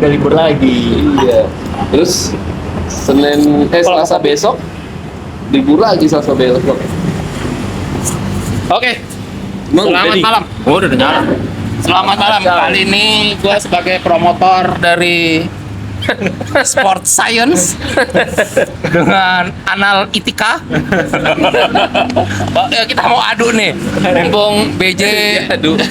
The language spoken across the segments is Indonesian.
agak libur lagi. Iya. Terus Selasa besok libur lagi Selasa besok. Oke. Emang Selamat ready? malam. Oh, udah nyala. Selamat malam. Kali ini gue sebagai promotor dari Sport Science dengan Analytica. Kita mau adu nih, Bung BJ.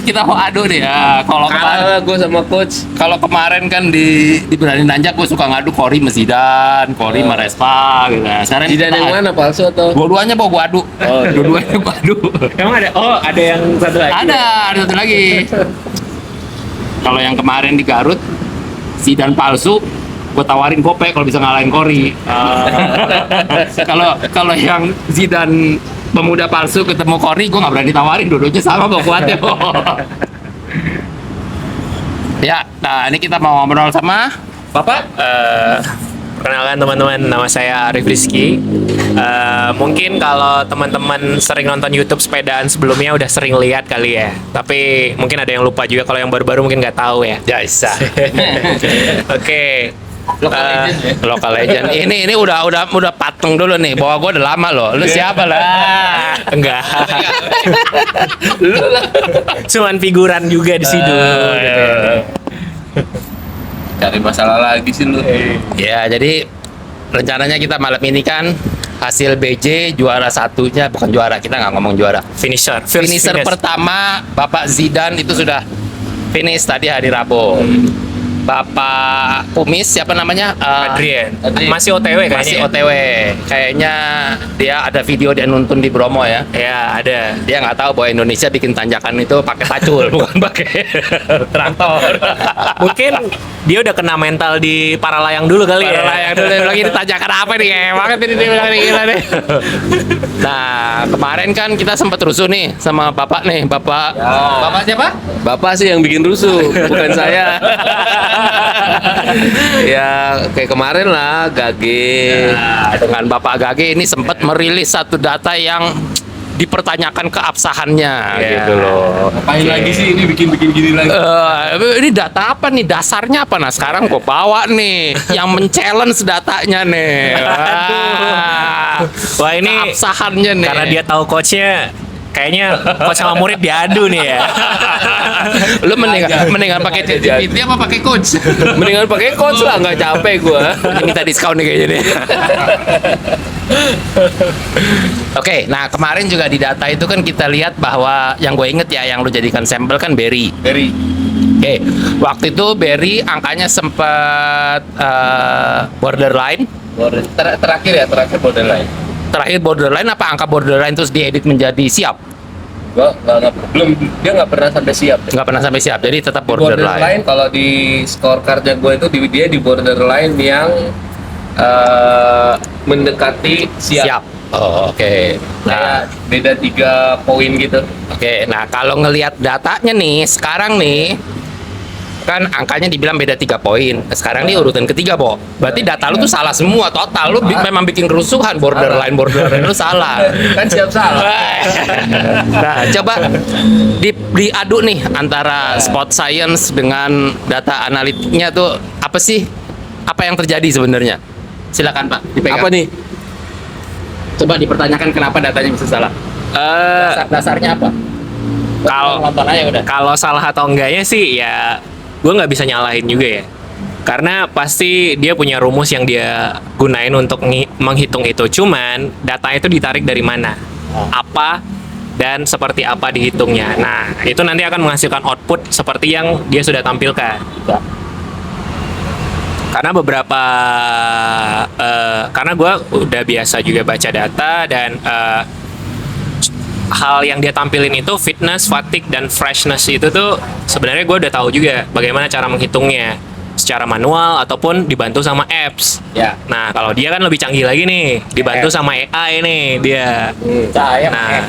Kita mau adu nih. Ya, kalau Kalah gue sama coach. kalau kemarin kan di Berani Nanjak gue suka ngadu Kori sama Zidane, Kori sama Respa gitu. Nah, sekarang Zidane yang mana, palsu atau? Dua-duanya mau gue adu. Oh, iya. Dua-duanya gue adu. Emang ada? Oh, ada yang satu lagi. Ada satu lagi. Kalau yang kemarin di Garut, Zidane palsu, gue tawarin gope kalau bisa ngalahin Kori. Kalau yang Zidane pemuda palsu ketemu Kori, gue nggak berani tawarin, dua-duanya sama kok kuatnya. Ya, nah ini kita mau ngobrol sama Bapak. Perkenalkan teman-teman, nama saya Arif Rizky. Mungkin kalau teman-teman sering nonton YouTube sepedaan sebelumnya udah sering lihat kali ya. Tapi mungkin ada yang lupa juga, kalau yang baru-baru mungkin nggak tahu ya. Jaisa. Oke. Local legend. Ini udah patung dulu nih. Bahwa gue udah lama loh. Lu siapa lah? Enggak. Cuman figuran juga di situ. Gitu. Cari masalah lagi sih lu. Ya, jadi rencananya kita malam ini kan hasil BJ juara satunya, bukan juara, kita nggak ngomong juara. Finisher. First Finisher finish. pertama Bapak Zidane itu sudah finish tadi hari Rabu. Bapak Kumis siapa namanya? Adrian. Masih OTW kayaknya. Masih OTW. Kayaknya dia ada video dia nuntun di Bromo ya. Ya, ada. Dia nggak tahu bahwa Indonesia bikin tanjakan itu pakai pacul, bukan pakai traktor. Mungkin dia udah kena mental di para layang dulu kali ya. Para layang dulu dia bilang ini tanjakan apa nih? Kayak banget ini dia bilang nih, gila nih. Nah, kemarin kan kita sempat rusuh nih sama Bapak nih, Bapak. Ya. Bapak siapa? Bapak sih yang bikin rusuh, bukan saya. Ya kayak kemarin lah, Gage. Nah, dengan Bapak Gage ini sempat merilis satu data yang dipertanyakan keabsahannya gitu loh. Ngapain lagi sih ini bikin gini lagi? Ini data apa nih? Dasarnya apa? Nah sekarang gue bawa nih yang men-challenge datanya nih. Wah, ini keabsahannya nih. karena dia tahu coachnya, kayaknya coach sama murid diadu nih ya. Lu mendingan pakai ChatGPT apa pakai coach? Mendingan pakai coach lah, nggak capek gua. Ini minta diskon nih kayaknya nih. Oke, nah kemarin juga di data itu kan kita lihat bahwa yang gue inget ya, yang lu jadikan sampel kan Berry. Dari Oke, waktu itu Berry angkanya sempat borderline. terakhir borderline. Terakhir borderline apa angka borderline terus diedit menjadi siap? Dia nggak pernah sampai siap. Nggak pernah sampai siap, jadi tetap Borderline borderline. kalau di scorecardnya gue itu dia di borderline yang mendekati siap. Oh, oke. Nah, Nah, beda 3 poin gitu. oke. Nah, kalau ngelihat datanya nih, sekarang nih kan angkanya dibilang beda 3 poin. Sekarang nih urutan ketiga, Bo. Berarti data lu tuh salah semua total. Lu memang bikin kerusuhan, borderline lu salah. Kan siap salah. Nah, coba diadu nih antara sport science dengan data analitiknya tuh apa sih? Apa yang terjadi sebenarnya? Silakan, Pak, dipegang. Apa nih? Coba dipertanyakan kenapa datanya bisa salah. Dasarnya apa? Kalau- nonton aja udah. Kalau salah atau enggaknya sih ya gue nggak bisa nyalahin juga ya. Karena pasti dia punya rumus yang dia gunain untuk menghitung itu. Cuman data itu ditarik dari mana? Apa dan seperti apa dihitungnya. Nah, itu nanti akan menghasilkan output seperti yang dia sudah tampilkan. Karena karena gue udah biasa juga baca data dan hal yang dia tampilin itu fitness, fatigue, dan freshness itu tuh sebenarnya gue udah tahu juga bagaimana cara menghitungnya secara manual ataupun dibantu sama apps. Ya. Nah, kalau dia kan lebih canggih lagi nih, dibantu sama AI nih dia. Nah,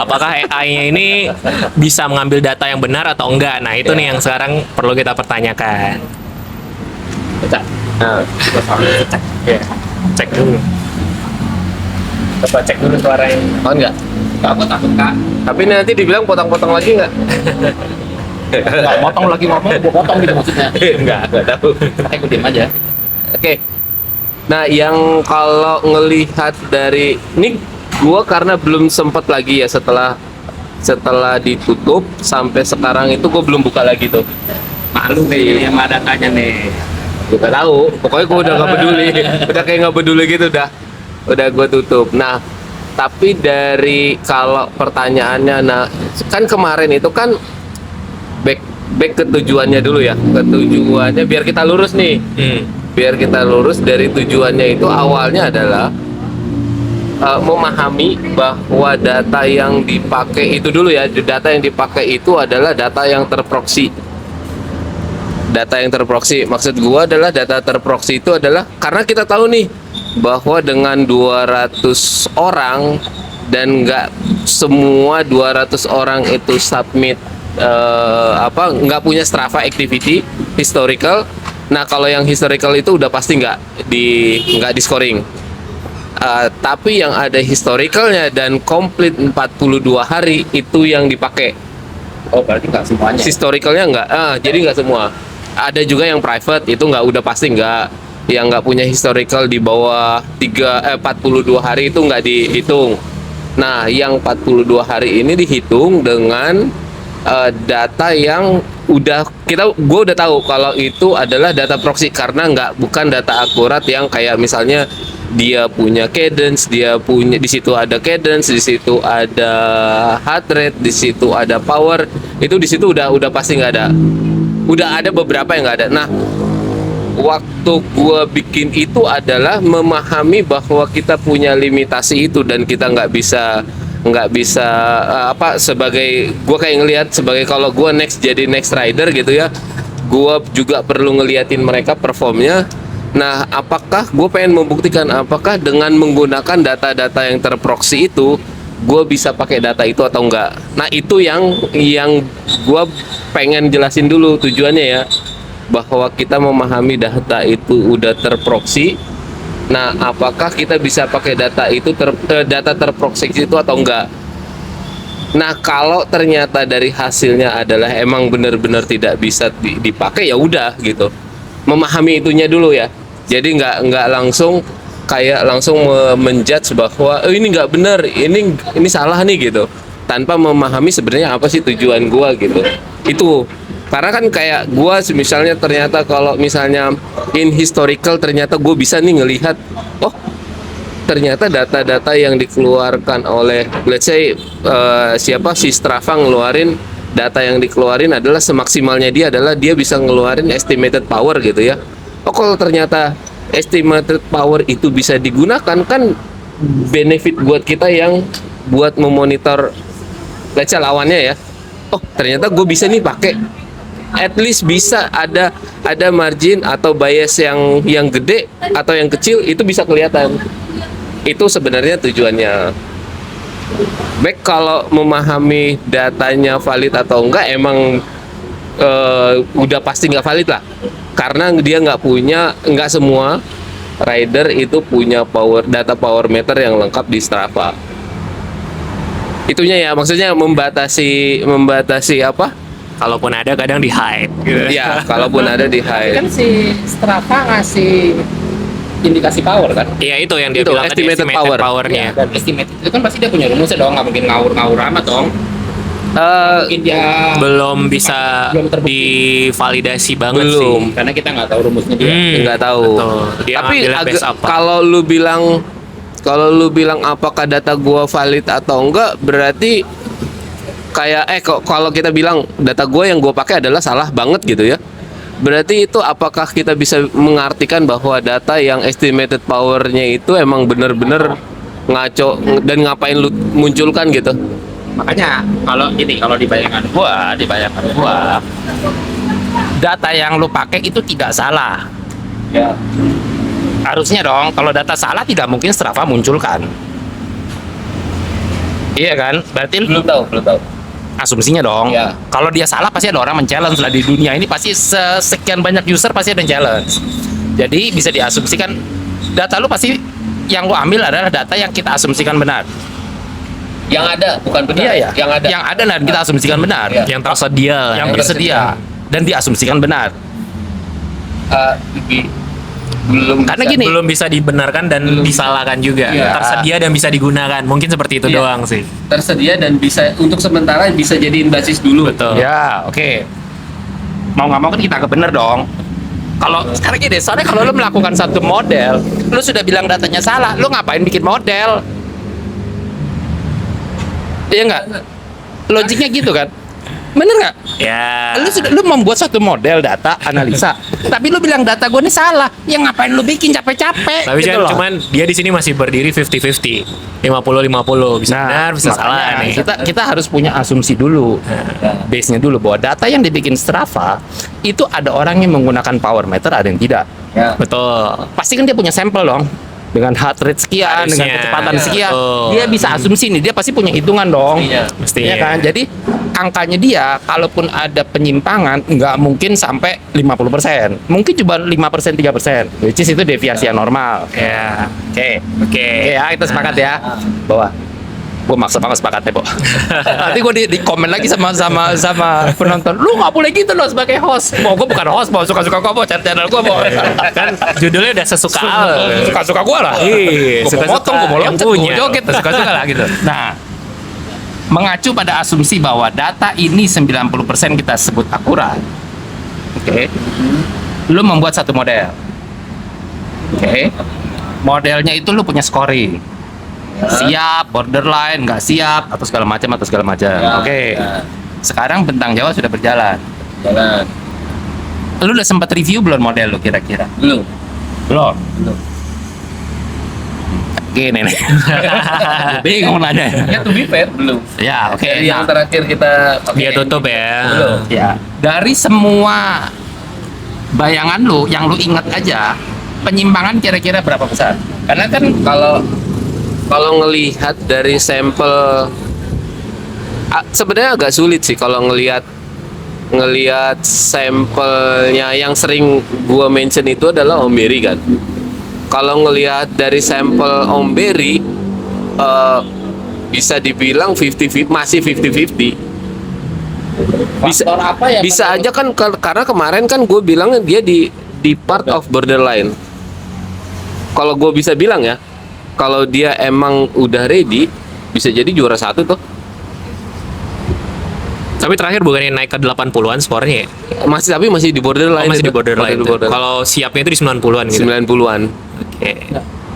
apakah AI-nya ini bisa mengambil data yang benar atau enggak? Nah, itu nih yang sekarang perlu kita pertanyakan. Nah, Cek dulu. Coba cek dulu suaranya. on nggak? Aku takut, Kak. Tapi nanti dibilang potong-potong lagi nggak? Nggak motong lagi ngomong, gue potong gitu maksudnya. Enggak tahu. Makanya gue diem aja. Oke. Nah, yang kalau ngelihat dari ini gua karena belum sempet lagi ya setelah ditutup sampai sekarang itu gua belum buka lagi tuh. Malu nih sama datanya nih. Gue gak tahu, pokoknya gue udah gak peduli, udah kayak gak peduli gitu udah gue tutup. Nah, tapi dari kalau pertanyaannya, nah kan kemarin itu kan back ke tujuannya dulu ya, ke tujuannya biar kita lurus nih, biar kita lurus dari tujuannya itu awalnya adalah memahami bahwa data yang dipakai itu dulu ya, data yang dipakai itu adalah data yang terproksi. Data yang terproksi, maksud gua adalah data terproksi itu adalah karena kita tahu nih bahwa dengan 200 orang dan nggak semua 200 orang itu submit nggak punya Strava activity historical. Nah, kalau yang historical itu udah pasti nggak di scoring. Tapi yang ada historicalnya dan komplit 42 hari itu yang dipakai. Oh, berarti nggak semuanya. Historicalnya nggak, jadi nggak semua. Ada juga yang private itu nggak, udah pasti nggak, yang nggak punya historical di bawah 42 hari itu nggak dihitung. Nah, yang 42 hari ini dihitung dengan data yang gue udah tahu kalau itu adalah data proxy karena bukan data akurat yang kayak misalnya dia punya cadence, dia punya di situ ada cadence, di situ ada heart rate, di situ ada power, itu di situ udah pasti nggak ada. Udah ada beberapa yang nggak ada. Nah, waktu gua bikin itu adalah memahami bahwa kita punya limitasi itu dan kita nggak bisa sebagai gua kayak ngelihat sebagai kalau gua jadi next rider gitu ya, gua juga perlu ngeliatin mereka performnya. Nah, apakah gue pengen membuktikan apakah dengan menggunakan data-data yang terproksi itu gue bisa pakai data itu atau enggak. Nah, itu yang gue pengen jelasin dulu tujuannya ya, bahwa kita memahami data itu udah terproksi. Nah, apakah kita bisa pakai data itu data terproksi itu atau enggak. Nah, kalau ternyata dari hasilnya adalah emang benar-benar tidak bisa dipakai, ya udah gitu. Memahami itunya dulu ya. Jadi nggak langsung menjudge bahwa ini nggak benar, ini salah nih gitu, tanpa memahami sebenarnya apa sih tujuan gua gitu. Itu karena kan kayak gua misalnya ternyata kalau misalnya in historical ternyata gue bisa nih ngelihat, oh ternyata data-data yang dikeluarkan oleh let's say si Strava ngeluarin data yang dikeluarin adalah semaksimalnya dia adalah dia bisa ngeluarin estimated power gitu ya. Oh, kalau ternyata estimated power itu bisa digunakan, kan benefit buat kita yang buat memonitor let's say lawannya ya. Oh, ternyata gue bisa nih pakai, at least bisa ada margin atau bias yang gede atau yang kecil itu bisa kelihatan. Itu sebenarnya tujuannya. Baik, kalau memahami datanya valid atau enggak emang udah pasti nggak valid lah, karena dia nggak semua rider itu punya data power meter yang lengkap di Strava. Itunya ya, maksudnya membatasi apa? Kalaupun ada kadang di hide gitu. Ya, kalaupun ada di hide. Kan si Strava ngasih indikasi power kan? Iya, itu yang dia Itu, bilang tadi, estimated power-nya. Dan estimate itu kan pasti dia punya rumusnya dong, nggak mungkin ngawur-ngawur amat dong. Mungkin dia belum bisa belum terbukti. divalidasi banget Belum. sih. Karena kita nggak tahu rumusnya dia. Nggak tahu. Betul. Dia Tapi ngambilnya based apa? kalau lu bilang apakah data gua valid atau enggak, berarti kayak kalau kita bilang data gua yang gua pakai adalah salah banget gitu ya. Berarti itu apakah kita bisa mengartikan bahwa data yang estimated powernya itu emang bener-bener ngaco dan ngapain lu munculkan gitu? Makanya kalau di bayangan gua, data yang lu pakai itu tidak salah. Ya. Harusnya dong, kalau data salah tidak mungkin Strava munculkan. Iya kan? Berarti Belum tahu. asumsinya dong. Ya. Kalau dia salah pasti ada orang men-challenge lah di dunia ini, pasti sekian banyak user pasti ada yang challenge. Jadi bisa diasumsikan data lu pasti yang gua ambil adalah data yang kita asumsikan benar. Yang ada bukan benar. Iya ya. Yang ada. Dan kita asumsikan benar. Iya. Yang tersedia lah. Yang tersedia dan diasumsikan benar. Belum Karena bisa. gini, Belum bisa dibenarkan dan disalahkan juga. Iya. Tersedia dan bisa digunakan. Mungkin seperti itu Iya. doang sih. tersedia dan bisa untuk sementara bisa jadiin basis dulu. Betul. ya oke. Mau nggak mau kan kita bener dong. Kalau sekarang gini, soalnya kalau lu melakukan satu model, lu sudah bilang datanya salah, lu ngapain bikin model? Iya nggak? Logiknya gitu kan? Bener nggak? Ya. Lu membuat satu model data analisa, tapi lu bilang data gue ini salah, ya ngapain lu bikin capek-capek? Tapi gitu loh. cuman dia di sini masih berdiri 50-50. 50-50 bisa benar, bisa salah makanya nih. kita harus punya asumsi dulu, base-nya dulu bahwa data yang dibikin Strava itu ada orang yang menggunakan power meter, ada yang tidak. Ya. Betul. Pasti kan dia punya sampel dong, dengan heart rate sekian, dengan Harusnya. kecepatan sekian, Betul. dia bisa asumsi nih, dia pasti punya hitungan dong. Iya. Mestinya. Ya kan? Jadi angkanya dia, kalaupun ada penyimpangan, nggak mungkin sampai 50%. Mungkin cuma 5%, 3%. Which is itu deviasi yang normal. Ya. Oke. Oke. Oke ya, kita sepakat ya. Bahwa gue maksa banget sepakatnya, Bo. Nanti gue di komen lagi sama penonton. Lu nggak boleh gitu loh sebagai host. Bo, gue bukan host, Bo. Suka-suka gue, Bo. Channel gue, Bo. Kan judulnya udah sesuka Al. Suka-suka gue lah. Iya, Gue mau suka-suka potong, gue mau yang loncat, gue mau punya. joget, suka-suka lah gitu. Nah, mengacu pada asumsi bahwa data ini 90% kita sebut akurat. Oke. Lu membuat satu model. Oke. Modelnya itu lu punya scoring. Siap, borderline, nggak siap, atau segala macam. Ya, Oke. ya. Sekarang bentang Jawa sudah berjalan. Jalan. Lu udah sempat review belum model lu kira-kira? Belum. Belum. Belum. Gini nih. Bingung nanya. Ya to be fair belum. Ya, oke. Dari yang Nah, terakhir kita Dia tutup ya. Belum. ya, dari semua bayangan lu yang lu ingat aja, penyimpangan kira-kira berapa besar? Karena kan Kalau ngelihat dari sampel sebenarnya agak sulit sih kalau ngelihat sampelnya yang sering gua mention itu adalah Om Berry kan. Kalau ngelihat dari sampel Om Berry bisa dibilang 50-50, masih 50-50. faktor apa ya? Bisa aja kan karena kemarin kan gue bilang dia di part of borderline. Kalau gue bisa bilang ya, kalau dia emang udah ready, bisa jadi juara satu tuh. Tapi terakhir bukannya naik ke 80-an skornya ya? Tapi masih di borderline. Masih di itu. borderline. Masih di tuh. borderline. Kalau siapnya itu di 90-an gitu. 90-an. Oke.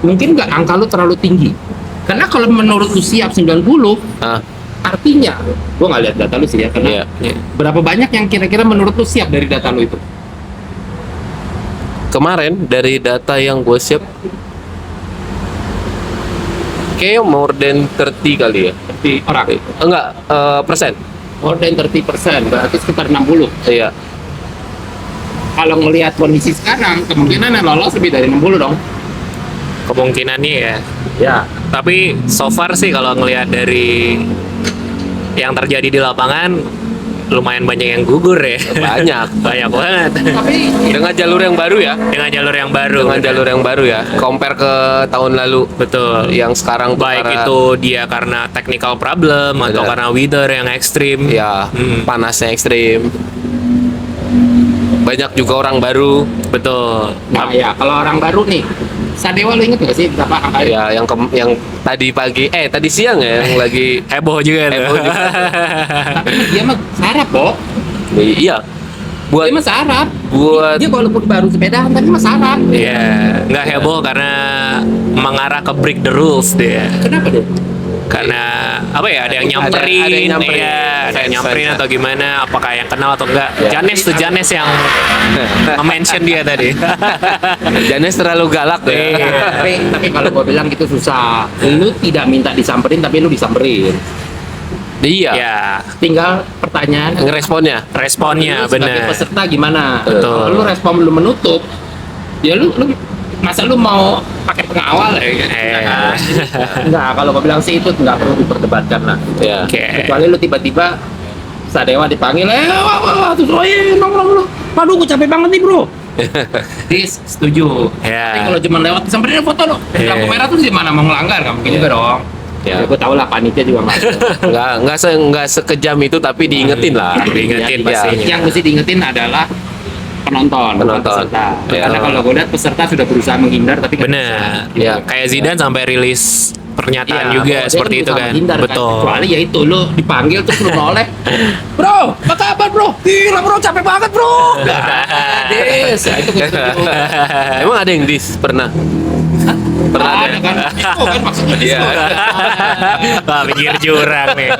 Mungkin nggak angka lu terlalu tinggi. Karena kalau menurut lu siap 90, Ah, artinya gua nggak lihat data lu sih ya, karena iya. Iya. berapa banyak yang kira-kira menurut lu siap dari data lu itu? Kemarin dari data yang gue siap, kayak more than 30 kali ya. Di orang. Enggak, persen. More than 30%, berarti sekitar 60. Iya. Kalau ngelihat kondisi sekarang, kemungkinan yang lolos lebih dari 60 dong. Kemungkinannya ya. Ya. Tapi so far sih kalau ngelihat dari yang terjadi di lapangan lumayan banyak yang gugur ya. Banyak. Banyak banget. Tapi Dengan jalur yang baru ya. Dengan jalur yang baru. Dengan jalur yang baru ya. Compare ke tahun lalu. Betul. Yang sekarang Baik perkara- itu dia karena technical problem atau Benar. karena weather yang ekstrim. ya Hmm. panasnya ekstrim. Banyak juga orang baru. Betul. nah ya, kalau orang baru nih, Sadewa lu inget gak sih berapa angkanya? Ya yang tadi pagi tadi siang ya yang lagi Heboh juga tuh. Heboh juga. Tapi dia mah sarap kok. iya. Buat Dia mah sarap. buat Dia walaupun baru sepedahan, tapi mah sarap. Iya, nggak heboh karena mengarah ke break the rules dia. Kenapa deh? Karena apa ya? Ada yang Ada- nyamperin, ada yang nyamperin. ya, ada yang Fans, nyamperin fans. atau gimana? Apakah yang kenal atau enggak? Ya. Janes yang mention dia tadi. Janes terlalu galak Iya. ya. Tapi kalau gua bilang gitu susah. Lu tidak minta disamperin, tapi lu disamperin. Iya. Ya, Tinggal pertanyaan. Ngeresponnya. responnya Lu sebagai benar. peserta gimana? Betul. Kalau lu respon lu menutup, ya lu masa lu mau pakai pengawal ya? Enggak, kalau gua bilang sih itu nggak perlu diperdebatkan lah. Ya. Oke. Kecuali lu tiba-tiba Sadewa dipanggil, wah, terus nongkrong lu. Waduh, gue capek banget nih bro. Dis, setuju. Ya. Tapi kalau cuma lewat disamperin foto lo. Iya. Lampu merah tuh di mana mau ngelanggar? Nggak mungkin juga dong. Ya. Gue tau lah panitia juga nggak. Nggak sekejam itu, tapi diingetin lah. Diingetin Ya. pastinya. Yang mesti diingetin adalah penonton, bukan Penonton. peserta. Ya. Karena kalau gue lihat peserta sudah berusaha menghindar tapi nggak Bener. bisa, gitu. Ya. Kayak Zidane sampai rilis pernyataan Iya, juga kalau dia seperti itu berusaha kan. menghindar, Betul. Kecuali ya itu lu dipanggil terus lu noleh. Bro, apa kabar bro? Gila bro, capek banget bro. Des, ya, itu gue setuju. Emang ada yang dis pernah? Pernah ada. Ada kan? Disco kan maksudnya disco. Wah, pinggir jurang nih.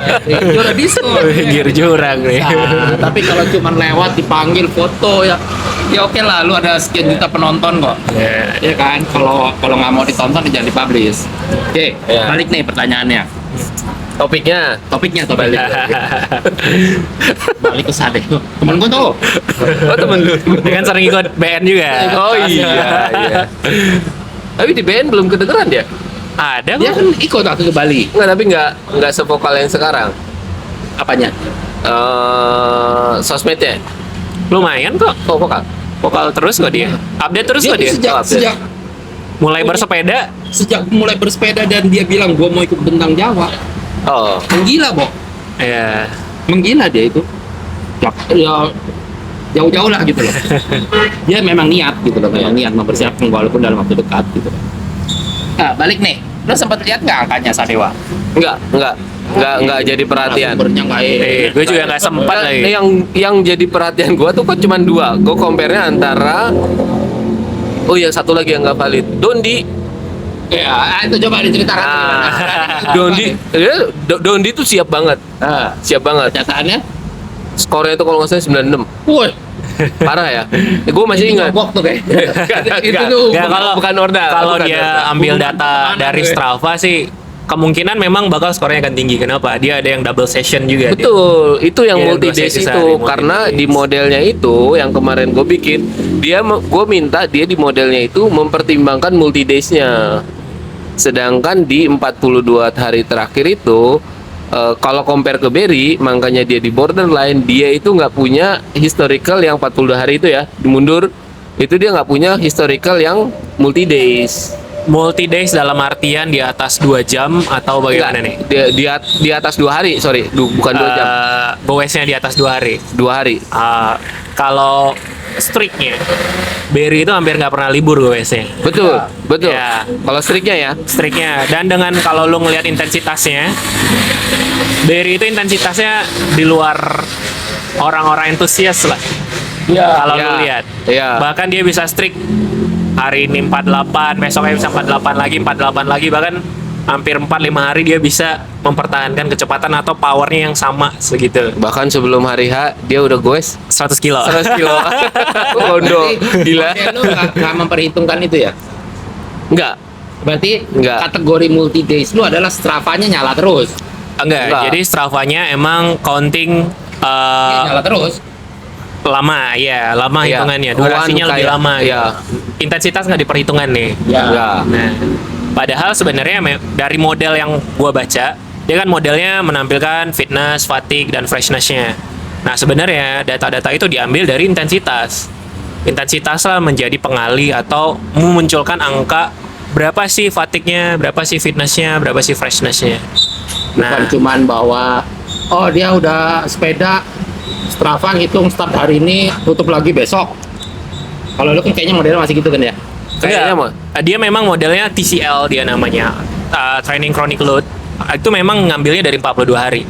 Juara disco. Pinggir jurang nih. Nah, tapi kalau cuma lewat dipanggil foto ya oke lah, lu ada sekian juta penonton kok. Ya. Ya kan, kalau nggak mau ditonton ya jangan dipublish. Oke, Ya. balik nih pertanyaannya. Topiknya. Topiknya. Balik ke Sade. Temen gue tuh. Oh, temen lu. Dia kan sering ikut BN juga. Oh iya. Tapi di band belum kedengeran dia. Ada Dia kok. kan ikut waktu ke Bali. Enggak, tapi nggak sevokal yang sekarang. Apanya? Sosmednya. Lumayan kok. Oh, vokal. Vokal terus kok dia. Update terus Dia kok dia. sejak Mulai bersepeda. mulai bersepeda dan dia bilang gua mau ikut bentang Jawa. Oh. Menggila, Bo. Ya. Menggila dia itu. Ya jauh-jauh lah gitu loh. Dia memang niat gitu loh, memang niat mempersiapkan walaupun dalam waktu dekat gitu. Nah, balik nih. Lo sempat lihat nggak angkanya Sadewa? Enggak jadi perhatian. Sumbernya nggak Gue juga nggak sempat lagi. Yang jadi perhatian gua tuh kan cuma dua. Gua compare-nya antara yang satu lagi yang nggak valid. Dondi. Ya, itu coba diceritakan. Dondi tuh siap banget. Nah, Siap banget. kenyataannya, Skornya itu kalau nggak salah 96. woi, Parah ya. Gue masih ingat. nyogok tuh kayak. Itu Enggak. tuh. Nggak, kalau bukan ordal. Kalau bukan dia ordal. ambil Bukan data pertemanan dari gue. Strava sih kemungkinan memang bakal skornya akan tinggi. Kenapa? Dia ada yang double session juga. dia. Betul, itu yang Iya, multi dua days sesi itu sehari, multi karena days. di modelnya itu yang kemarin gue bikin gue minta dia di modelnya itu mempertimbangkan multi days-nya. Sedangkan di 42 hari terakhir itu kalau compare ke Berry, makanya dia di borderline, dia itu nggak punya historical yang 42 hari itu ya, mundur itu dia nggak punya historical yang multi days. Multi days dalam artian di atas 2 jam atau bagaimana nih? Di atas 2 hari, sorry, bukan 2 jam, Goesnya di atas 2 hari. 2 hari. Kalau streaknya, Berry itu hampir nggak pernah libur goesnya. Betul, betul. Ya. Kalau streaknya ya, Streaknya, dan dengan kalau lu ngelihat intensitasnya, Berry itu intensitasnya di luar orang-orang antusias lah. Kalau Ya. lu lihat, Ya. bahkan dia bisa streak hari ini 48, besoknya bisa 48 lagi, 48 lagi, bahkan hampir 4-5 hari dia bisa mempertahankan kecepatan atau powernya yang sama segitu. bahkan sebelum hari H dia udah goes 100 kilo. 100 kilo. Kondo, gila. Berarti lu nggak memperhitungkan itu ya? Enggak, Berarti Nggak. kategori multi days lu adalah Strava-nya nyala terus. Enggak, Enggak. jadi Strava-nya emang counting Nyala terus. lama, ya lama Iya. hitungannya, durasinya One lebih kayak- lama. iya. Intensitas nggak diperhitungkan nih. Ya. enggak. Nah, padahal sebenarnya dari model yang gua baca, dia kan modelnya menampilkan fitness, fatigue, dan freshness-nya. Nah, sebenarnya data-data itu diambil dari intensitas. Intensitas lah menjadi pengali atau memunculkan angka berapa sih fatigue-nya, berapa sih fitness-nya, berapa sih freshness-nya. Bukan Nah, cuman bahwa dia udah sepeda Strava ngitung start hari ini, tutup lagi besok. Kalau lu kan kayaknya modelnya masih gitu kan ya? Kayaknya mah. dia memang modelnya TCL dia namanya, Training Chronic Load. Itu memang ngambilnya dari 42 hari.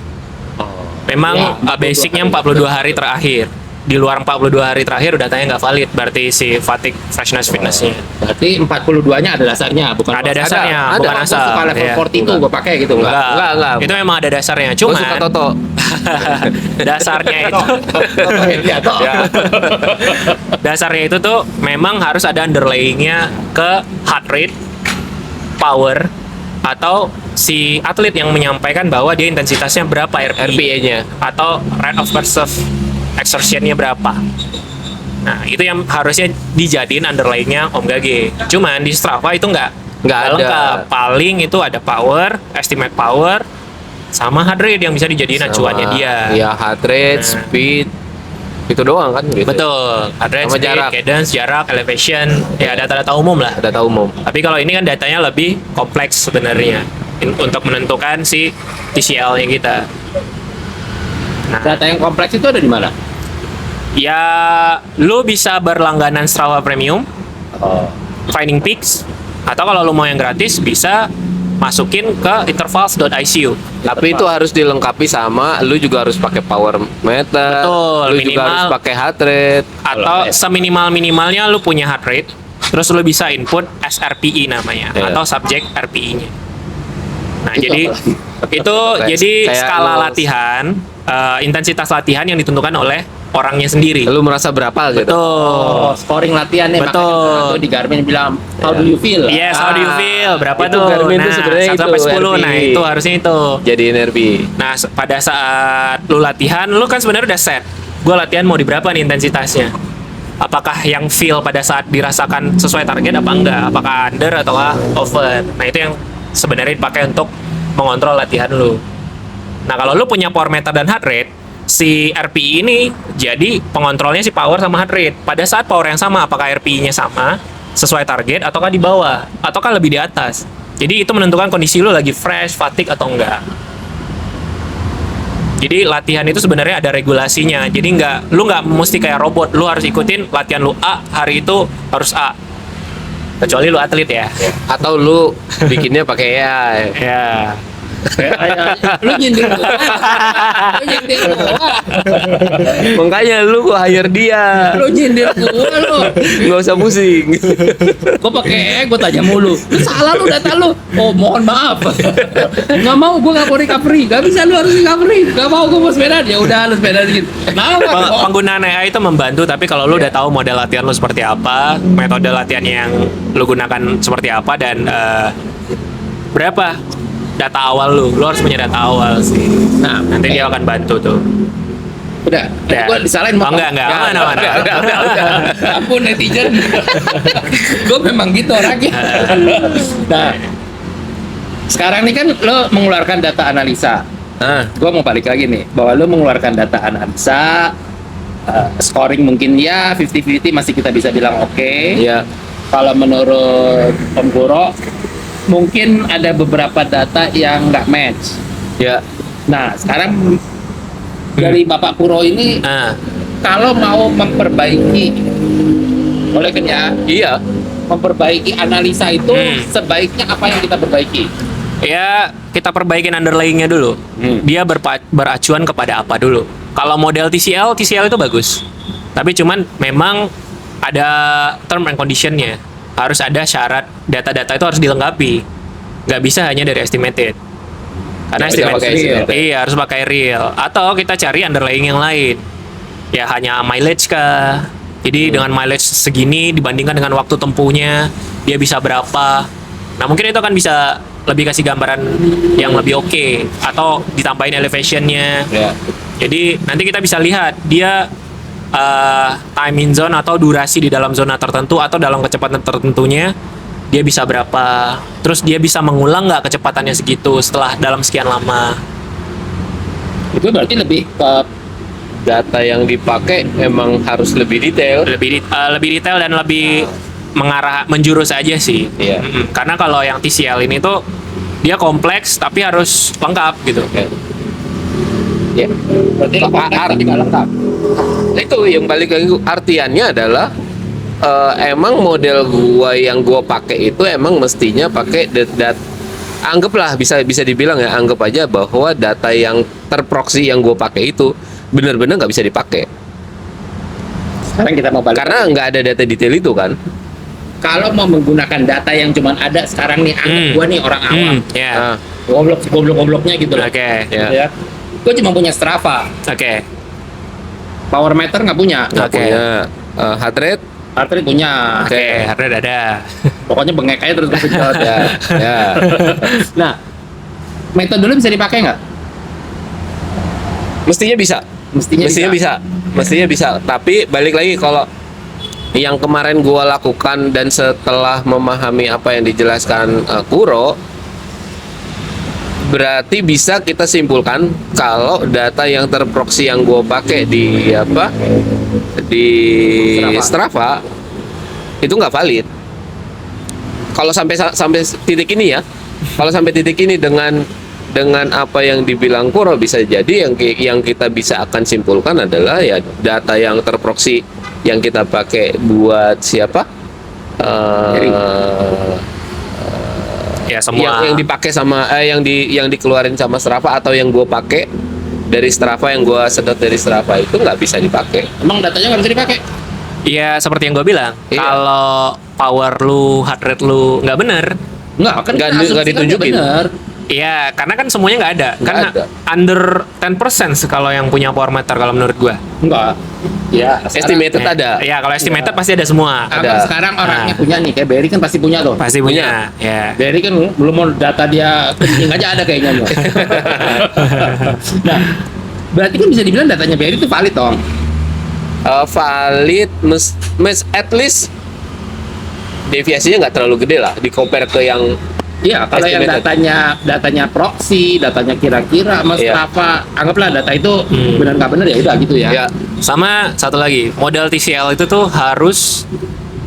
Memang Ya, 42 basicnya hari. 42 hari terakhir. Di luar 42 hari terakhir datanya nggak valid, berarti si fatigue, freshness, fitnessnya. Berarti 42-nya ada dasarnya, bukan Ada dasarnya, ada. bukan Gua asal. suka level Iya. 42 gue pakai gitu enggak? Enggak. Itu memang ada dasarnya. Gue Cuman suka Toto. dasarnya itu Ya. dasarnya itu tuh memang harus ada underlyingnya ke heart rate, power, atau si atlet yang menyampaikan bahwa dia intensitasnya berapa RPE-nya. atau rate of perceived exertion-nya berapa. Nah, itu yang harusnya dijadiin underlying-nya Omega G. Cuman di Strava itu nggak ada. lengkap. Paling itu ada power, estimate power, sama heart rate yang bisa dijadiin acuannya dia. Ya, heart rate, Nah. speed. Itu doang kan gitu. Betul. Heart rate, Sama speed, jarak. cadence, jarak, elevation, ya data-data umum lah. Data umum. Tapi kalau ini kan datanya lebih kompleks sebenarnya. untuk menentukan si TCL-nya kita. Nah, Data yang kompleks itu ada di mana? ya lu bisa berlangganan Strava Premium, Oh. Finding Peaks, atau kalau lu mau yang gratis bisa masukin ke intervals.icu. Tapi itu harus dilengkapi sama lu juga harus pakai power meter. Betul, Lu juga minimal. harus pakai heart rate. Atau seminimal-minimalnya lu punya heart rate, terus lu bisa input SRPE namanya, Iya. atau subject RPE-nya. Nah, Itu jadi apa itu jadi kayak skala lu- latihan, intensitas latihan yang ditentukan oleh orangnya sendiri. Lu merasa berapa gitu? Oh, Betul. scoring latihan nih. Betul. Makanya satu di Garmin bilang, how do you feel? Yes, how do you feel? Berapa itu tuh? Garmin tuh Nah, sebenarnya 1 sampai itu 10. Nah, RPE. itu harusnya itu. Jadi NRB. Nah, pada saat lu latihan, lu kan sebenarnya udah set. Gue latihan mau di berapa nih intensitasnya? Apakah yang feel pada saat dirasakan sesuai target apa enggak? Apakah under atau over? Nah, itu yang sebenarnya dipakai untuk mengontrol latihan lu. Nah, kalau lu punya power meter dan heart rate, si RPE ini jadi pengontrolnya si power sama heart rate. Pada saat power yang sama, apakah RPE-nya sama sesuai target ataukah di bawah ataukah lebih di atas. Jadi itu menentukan kondisi lu lagi fresh, fatigue atau enggak. Jadi latihan itu sebenarnya ada regulasinya. Jadi lu nggak mesti kayak robot. Lu harus ikutin latihan lu A hari itu harus A. Kecuali lu atlet ya. Atau lu bikinnya pakai AI. Ya. Lu nyindir gua. Lu nyindir gua. Makanya lu gua hire dia. Lu nyindir gua lu. Nggak usah pusing. Gua pakai gua tanya mulu. Lu salah lu data lu. Oh, mohon maaf. Nggak mau, gua nggak mau recovery. Nggak bisa, lu harus recovery. Nggak mau, gua mau sepeda. Ya udah, lu sepeda dikit. Kenapa? Penggunaan AI itu membantu, tapi kalau lu udah tahu model latihan lu seperti apa, metode latihan yang lu gunakan seperti apa, dan berapa data awal lu harus punya data awal sih. Nah, Nanti dia akan bantu tuh. udah. Ya. Gua disalahin Oh, enggak. Aman. Udah. Ampun netizen. Gua memang gitu orangnya. Nah, sekarang nih kan lo mengeluarkan data analisa. Nah, Gue mau balik lagi nih, bahwa lo mengeluarkan data analisa, scoring mungkin ya 50-50 masih kita bisa bilang oke. ya. Kalau menurut Om Goro, mungkin ada beberapa data yang nggak match. Ya. Nah, sekarang dari Bapak Puro ini, Ah, kalau mau memperbaiki, boleh kan ya, Iya. memperbaiki analisa itu sebaiknya apa yang kita perbaiki? ya kita perbaikin underlying-nya dulu. Dia beracuan kepada apa dulu. Kalau model TCL itu bagus. Tapi cuman memang ada term and condition-nya. Harus ada syarat data-data itu harus dilengkapi. Nggak bisa hanya dari estimated. Karena Nggak bisa pakai estimated. iya harus pakai real. Atau kita cari underlying yang lain. Ya hanya mileage kah? Jadi dengan mileage segini dibandingkan dengan waktu tempuhnya, dia bisa berapa? Nah mungkin itu akan bisa lebih kasih gambaran yang lebih oke. Atau ditambahin elevation-nya. Ya. Jadi nanti kita bisa lihat dia time in zone atau durasi di dalam zona tertentu atau dalam kecepatan tertentunya dia bisa berapa. Terus dia bisa mengulang nggak kecepatannya segitu setelah dalam sekian lama. Itu berarti lebih ke Data yang dipakai emang harus lebih detail. Lebih detail dan lebih menjurus aja sih. Iya. Karena kalau yang TCL ini tuh dia kompleks tapi harus lengkap gitu. Ya. berarti lengkap tapi nggak lengkap. Itu yang balik lagi artiannya adalah emang model gua yang gua pakai itu emang mestinya pakai anggaplah bisa dibilang ya, anggap aja bahwa data yang terproxy yang gua pakai itu benar-benar nggak bisa dipakai Sekarang kita mau balik. karena nggak ada data detail itu kan. Kalau mau menggunakan data yang cuman ada sekarang nih, anggap gua nih orang awam, Ya. Nah, goblok-gobloknya gitu loh. Oke. ya. Gue cuma punya Strava, Oke. power meter nggak punya, Nggak Oke. punya heart rate. heart rate punya. Oke, ada. Pokoknya bengek aja terus kesedot. Ya, ya. Nah, metode dulu bisa dipakai nggak? Mestinya bisa. Mestinya Mestinya bisa. Tapi balik lagi kalau yang kemarin gua lakukan dan setelah memahami apa yang dijelaskan Kuro, berarti bisa kita simpulkan kalau data yang terproxy yang gua pakai di Strava itu nggak valid. Kalau sampai titik ini ya, kalau sampai titik ini dengan apa yang dibilang Kuro, bisa jadi yang kita bisa akan simpulkan adalah ya data yang terproksi yang kita pakai buat siapa? Ya semua Yang dipakai sama yang dikeluarin sama Strava atau yang gue pakai dari Strava, yang gue sedot dari Strava itu nggak bisa dipakai. Emang datanya nggak bisa dipakai? ya seperti yang gue bilang, Iya. kalau power lu, heart rate lu nggak bener, Nggak, kan Nggak kita asumsikan ditunjukin. bener. ya karena kan semuanya nggak ada. Nggak Karena ada. under 10% kalau yang punya power meter kalau menurut gue. Enggak. Ya, Estimated ada. Ya kalau estimated pasti ada semua. Ada. Sekarang orangnya Nah. punya nih, kayak Berry kan pasti punya tuh. Pasti punya. Ya. Berry kan belum mau data dia kencing aja ada kayaknya. Bro. Nah, berarti kan bisa dibilang datanya Berry itu valid dong. Valid, at least deviasinya nggak terlalu gede lah di compare ke yang Iya, kalau yang Estimated. datanya proxy, datanya kira-kira, Mas Iya. Strava, anggaplah data itu benar nggak benar ya udah gitu ya. ya Sama satu lagi, model TCL itu tuh harus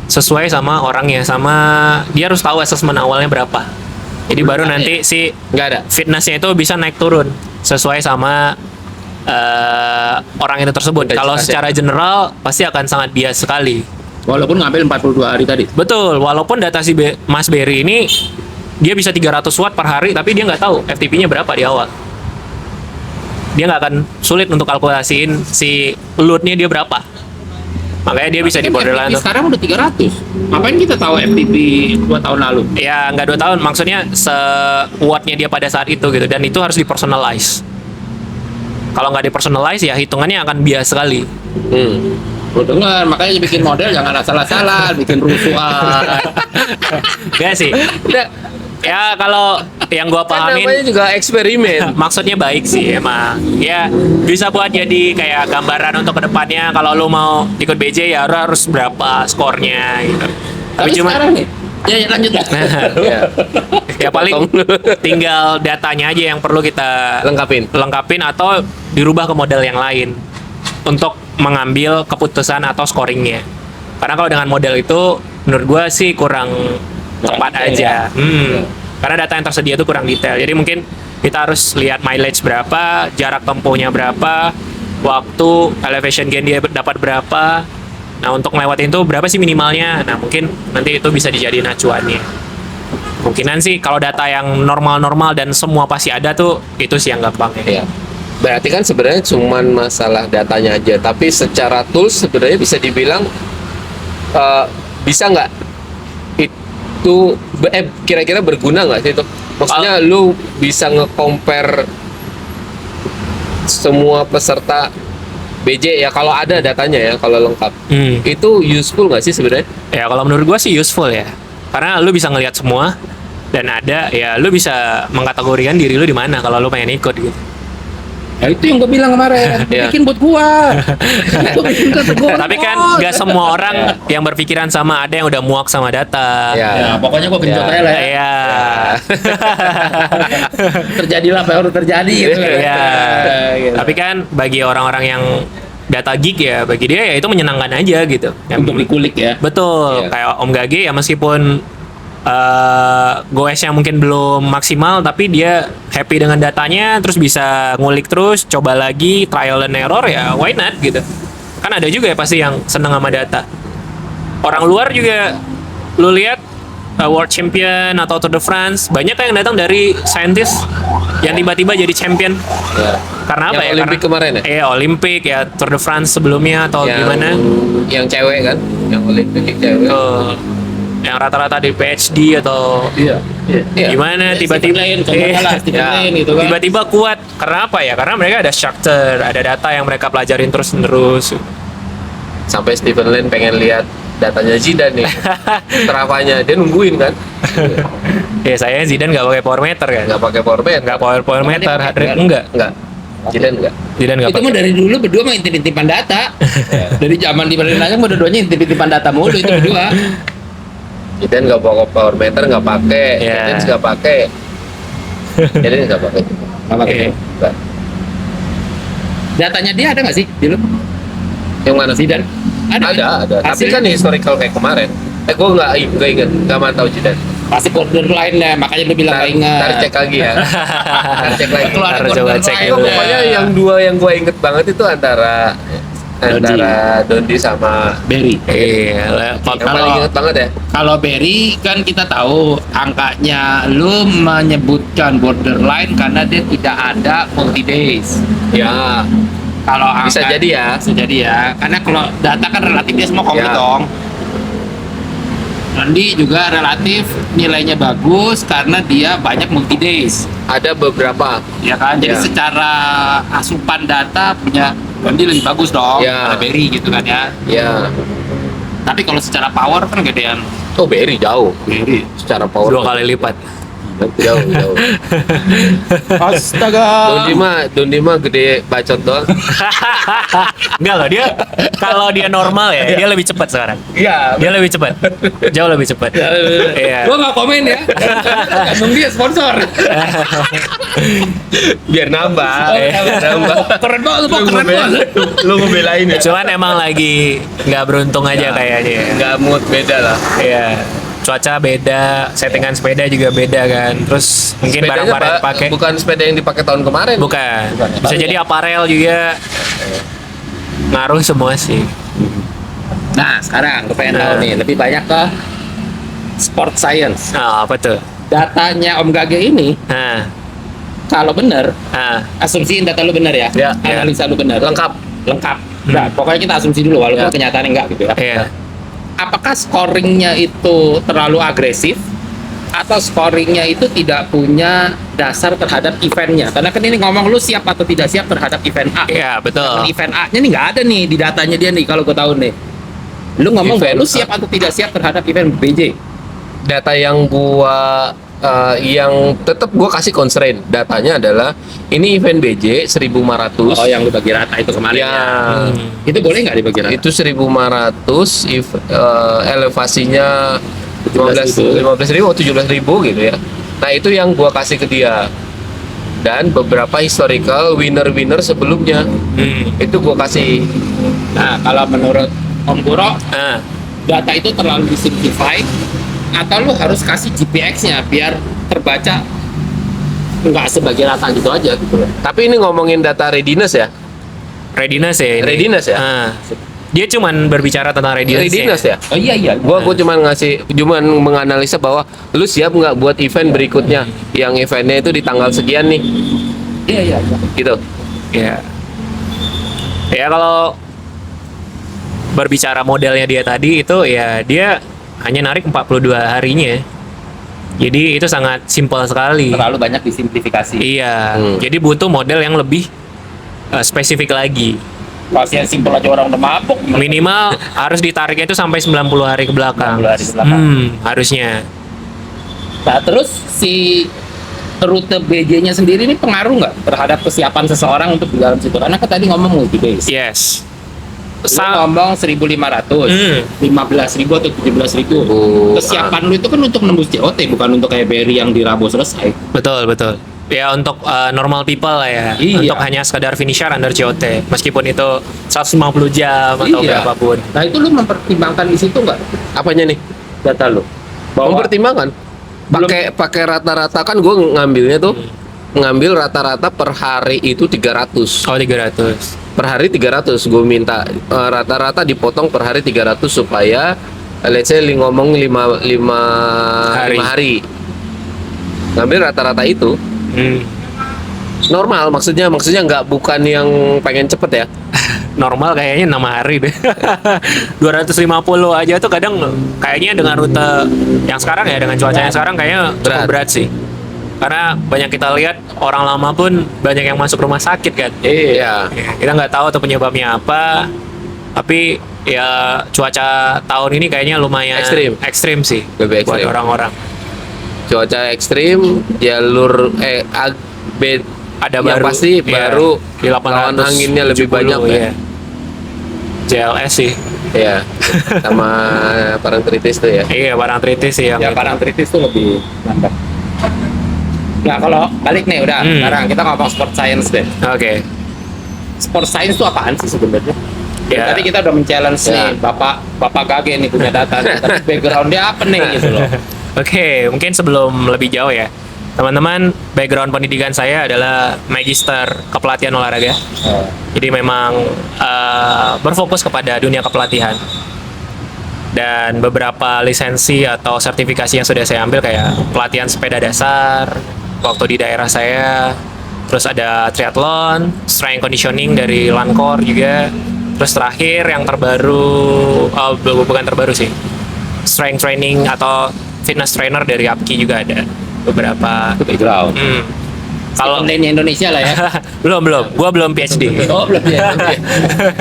sesuai sama orangnya, sama dia harus tahu assessment awalnya berapa. Jadi baru nanti si nggak ada. fitnessnya itu bisa naik turun sesuai sama orang itu tersebut. Kalau Intensitasnya. secara general pasti akan sangat bias sekali. Walaupun ngambil 42 hari tadi. Betul, walaupun data si Mas Berry ini dia bisa 300 watt per hari, tapi dia nggak tahu FTP-nya berapa di awal. Dia nggak akan sulit untuk kalkulasiin si load-nya dia berapa. Makanya dia bisa di borderline FTP tuh. sekarang udah 300. Ngapain kita tahu FTP 2 tahun lalu? Ya nggak 2 tahun, maksudnya se-watt-nya dia pada saat itu gitu, dan itu harus dipersonalize. Kalau nggak dipersonalize ya hitungannya akan bias sekali. Gue dengar, makanya bikin model jangan asal-asalan, bikin rusuhan. Gak sih. Ya kalau yang gua Kan pahamin namanya juga eksperimen. maksudnya baik sih emang. Ya bisa buat jadi kayak gambaran untuk kedepannya. Kalau lu mau ikut BJ ya lu harus berapa skornya gitu. Tapi Tapi cuma sekarang nih, ya lanjut lah. Ya, ya paling tinggal datanya aja yang perlu kita lengkapin. atau dirubah ke model yang lain untuk mengambil keputusan atau scoringnya. Karena kalau dengan model itu menurut gua sih kurang tepat aja. Karena data yang tersedia itu kurang detail. Jadi mungkin kita harus lihat mileage berapa, jarak tempuhnya berapa, waktu, elevation gain dia dapat berapa. Nah, untuk ngelewatin itu berapa sih minimalnya? Nah, mungkin nanti itu bisa dijadiin acuannya. Mungkinan sih kalau data yang normal-normal dan semua pasti ada tuh, itu sih yang gampang ya. Ya. Berarti kan sebenarnya cuman masalah datanya aja, tapi secara tools sebenarnya bisa dibilang bisa nggak itu kira-kira berguna nggak sih itu? Maksudnya lu bisa nge-compare semua peserta BJ ya kalau ada datanya ya, kalau lengkap. Itu useful nggak sih sebenarnya? Ya kalau menurut gua sih useful ya. Karena lu bisa ngelihat semua dan ada ya lu bisa mengkategorikan diri lu di mana kalau lu pengen ikut gitu. Ya, itu yang gue bilang kemarin, Iya. bikin buat gua. Gua bikin kategori. Tapi kan nggak semua orang yang berpikiran sama, ada yang udah muak sama data. Ya, pokoknya gua genjot Ya. aja lah ya. Iya. Terjadilah apa yang harus terjadi gitu. Iya. Gitu. Tapi kan bagi orang-orang yang data geek ya, bagi dia ya itu menyenangkan aja gitu. Untuk dikulik ya. Betul, Iya. kayak Om Gage ya meskipun goesnya mungkin belum maksimal, tapi dia happy dengan datanya, terus bisa ngulik terus, coba lagi, trial and error ya, why not gitu. Kan ada juga ya pasti yang seneng sama data. Orang luar juga, lu lihat World Champion atau Tour de France, banyak yang datang dari scientist yang tiba-tiba jadi champion. Ya. Karena apa Yang ya? Olimpik Karena, kemarin ya? Iya, Olimpik ya, Tour de France sebelumnya atau gimana? Yang cewek kan, yang Olimpik cewek. Tuh, yang rata-rata di PhD atau Iya. Iya. gimana Stephen tiba-tiba Lane, contohnya lah, Stephen Ya. Lane gitu kan. tiba-tiba kuat. Karena apa ya? Karena mereka ada structure, ada data yang mereka pelajarin terus-menerus. Sampai Stephen Lane pengen lihat datanya Zidane nih, Strava-nya dia nungguin kan, Ya saya Zidane nggak pakai power meter kan? nggak pakai power meter, Nggak power meter, Makanya heart rate pakai, enggak. nggak, Zidane nggak. Zidane nggak Itu mah pakai. dari dulu berdua mah intip-intipan data. Dari zaman di Berlin aja mah dua-duanya intip-intipan data mulu itu berdua. Zidane nggak bawa power meter, nggak pakai, Ya. Zidane nggak pakai, Zidane nggak pakai, Apa Oke. Nggak. Datanya dia ada nggak sih di lu? Yang mana? Zidane? Ada. Tapi Hasilnya? kan historical kayak kemarin. Gue nggak ingat, nggak mantau Zidane. Pasti borderline deh, makanya lu bilang Ntar, nggak ingat. ntar cek lagi ya. Ntar cek lagi. Keluar Ntar coba cek Itu dulu. pokoknya yang dua yang gue inget banget itu antara Dondi sama Berry. Iya, yang paling inget banget ya. Kalau Berry kan kita tahu angkanya lu menyebutkan borderline karena dia tidak ada multi days. Ya, Kalau bisa angka- jadi ya. Bisa jadi ya. Karena kalau data kan relatif dia semua komplit Ya. dong. Dondi juga relatif nilainya bagus karena dia banyak multi days. Ada beberapa. Ya kan? Jadi Ya. secara asupan data punya Dondi lebih bagus dong Ya. daripada Berry gitu kan ya. Ya. Tapi kalau secara power kan gedean Oh, Berry jauh. Berry. Secara power. 2 kali lipat. Jauh, jauh. Astaga. Dondi mah gede bacot doang. Enggak loh, dia kalau dia normal ya, dia lebih cepat sekarang. Iya. Dia lebih cepat. Jauh lebih cepat. Iya. Gua nggak komen ya. Gantung dia sponsor. Biar nambah. Nambah. Keren banget, Bang. Keren banget. Lu ngebelain ya. Cuman emang lagi nggak beruntung aja kayaknya. Nggak mood beda lah. Iya. Cuaca beda, settingan sepeda juga beda kan. Terus mungkin Sepedanya, barang-barang Pak, dipakai. bukan sepeda yang dipakai tahun kemarin. Bukan. Bisa jadi aparel juga. Ngaruh semua sih. Nah, sekarang gue pengen tahu Nah. nih, lebih banyak ke sport science. Nah, apa tuh? Datanya Om Gage ini, Nah, kalau bener, nah, asumsiin data lu bener ya, Ya, analisa lu bener, Lengkap. lengkap. Nah, pokoknya kita asumsi dulu, walaupun Ya. kenyataannya enggak gitu ya. iya. Apakah scoringnya itu terlalu agresif atau scoringnya itu tidak punya dasar terhadap eventnya? Karena kan ini ngomong lu siap atau tidak siap terhadap event A. Iya, betul. Event A-nya nih nggak ada nih di datanya dia nih kalau gue tahu nih. Lu ngomong Event bahwa lu A. siap atau tidak siap terhadap event BJ. Data yang gua yang tetap gua kasih constraint. Datanya adalah ini event BJ 1500. Oh, yang lu bagi rata itu kemarin Ya. ya. Itu boleh nggak dibagi rata? Itu 1500 elevasinya 17.000. 15.000 atau 17.000 gitu ya. Nah, itu yang gua kasih ke dia. Dan beberapa historical winner sebelumnya itu gua kasih. Nah, kalau menurut Om Kuro, Nah, data itu terlalu disimplify atau lu harus kasih GPX-nya biar terbaca nggak sebagai rata gitu aja gitu loh. Tapi ini ngomongin data readiness ya. readiness ya ini. Readiness ya? Nah, dia cuman berbicara tentang readiness. Readiness ya. Oh iya. Gua cuman menganalisa bahwa lu siap nggak buat event berikutnya yang eventnya itu di tanggal sekian nih, Iya. gitu. Ya. Ya kalau berbicara modelnya dia tadi itu ya dia hanya narik 42 harinya. Jadi itu sangat simpel sekali. Terlalu banyak disimplifikasi. Iya. Hmm. Jadi butuh model yang lebih spesifik lagi. Kalau yang simpel aja orang udah mabuk. Minimal harus ditariknya itu sampai 90 hari ke belakang. 90 hari ke belakang. Harusnya. Nah, terus si rute BJ-nya sendiri ini pengaruh nggak terhadap kesiapan seseorang untuk di dalam situ? Karena kan tadi ngomong multi days. Yes. Lu ngomong 1.500, 15.000 atau 17.000. Oh, Kesiapan lu itu kan untuk nembus COT, bukan untuk kayak Berry yang di Rabu selesai. Betul. Ya untuk normal people lah ya. Iya. Untuk hanya sekadar finisher under COT. Meskipun itu 150 jam atau Iya. berapapun. Nah, itu lu mempertimbangkan di situ nggak Apanya nih? data lu? Mempertimbangkan. Pakai rata-rata kan gue ngambilnya tuh ngambil rata-rata per hari itu 300. Oh 300. Per hari 300 gue minta rata-rata dipotong per hari 300 supaya let's say ngomong 5 hari. Ngambil rata-rata itu normal, maksudnya nggak bukan yang pengen cepet ya. Normal kayaknya 6 hari deh. 250 aja tuh kadang kayaknya dengan rute yang sekarang ya, dengan cuaca yang sekarang kayaknya cukup berat sih. Karena banyak kita lihat orang lama pun banyak yang masuk rumah sakit kan. Iya. Kita nggak tahu tuh penyebabnya apa. Tapi ya cuaca tahun ini kayaknya lumayan ekstrim sih Lebih buat ekstrim. orang-orang. Cuaca ekstrim, jalur Ada yang baru pasti iya, baru di lawan 870, anginnya lebih banyak ya. iya. JLS sih. Iya. Sama parenteritis tuh ya. Iya, parenteritis sih yang Ya, parenteritis tuh lebih nambah. Nah, kalau balik nih udah, sekarang kita ngomong sport science deh. Oke. Sport science itu apaan sih sebenarnya? Ya. Tadi kita udah men-challenge nih, Ya. Bapak Gage nih punya data nih. Tapi background dia apa nih gitu loh. Oke, mungkin sebelum lebih jauh ya, teman-teman, background pendidikan saya adalah magister kepelatihan olahraga. Jadi memang berfokus kepada dunia kepelatihan. Dan beberapa lisensi atau sertifikasi yang sudah saya ambil kayak pelatihan sepeda dasar waktu di daerah saya, terus ada triathlon, strength conditioning dari Lancor juga, terus terakhir yang terbaru, bukan terbaru sih, strength training atau fitness trainer dari APKI juga ada beberapa. Background. Kalau Kontennya Indonesia lah ya. belum, gua belum PhD. Oh, belum ya.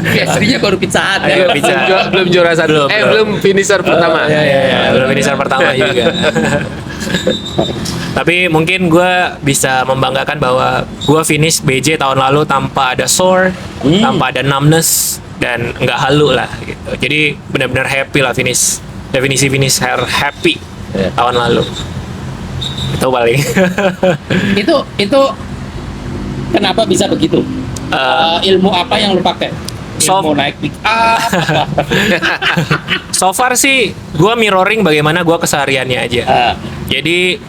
PhD-nya baru Pizza Hut ya. Ayo, Pizza. Belum juara satu. Belum finisher pertama. Ya, belum finisher pertama juga. Tapi mungkin gue bisa membanggakan bahwa gue finish BJ tahun lalu tanpa ada sore, tanpa ada numbness, dan nggak halu lah gitu. Jadi benar-benar happy lah finish. Definisi finish happy tahun lalu. Itu paling. Itu kenapa bisa begitu? Ilmu apa yang lu pakai? Ilmu naik pick up. So far sih gue mirroring bagaimana gue kesehariannya aja. Jadi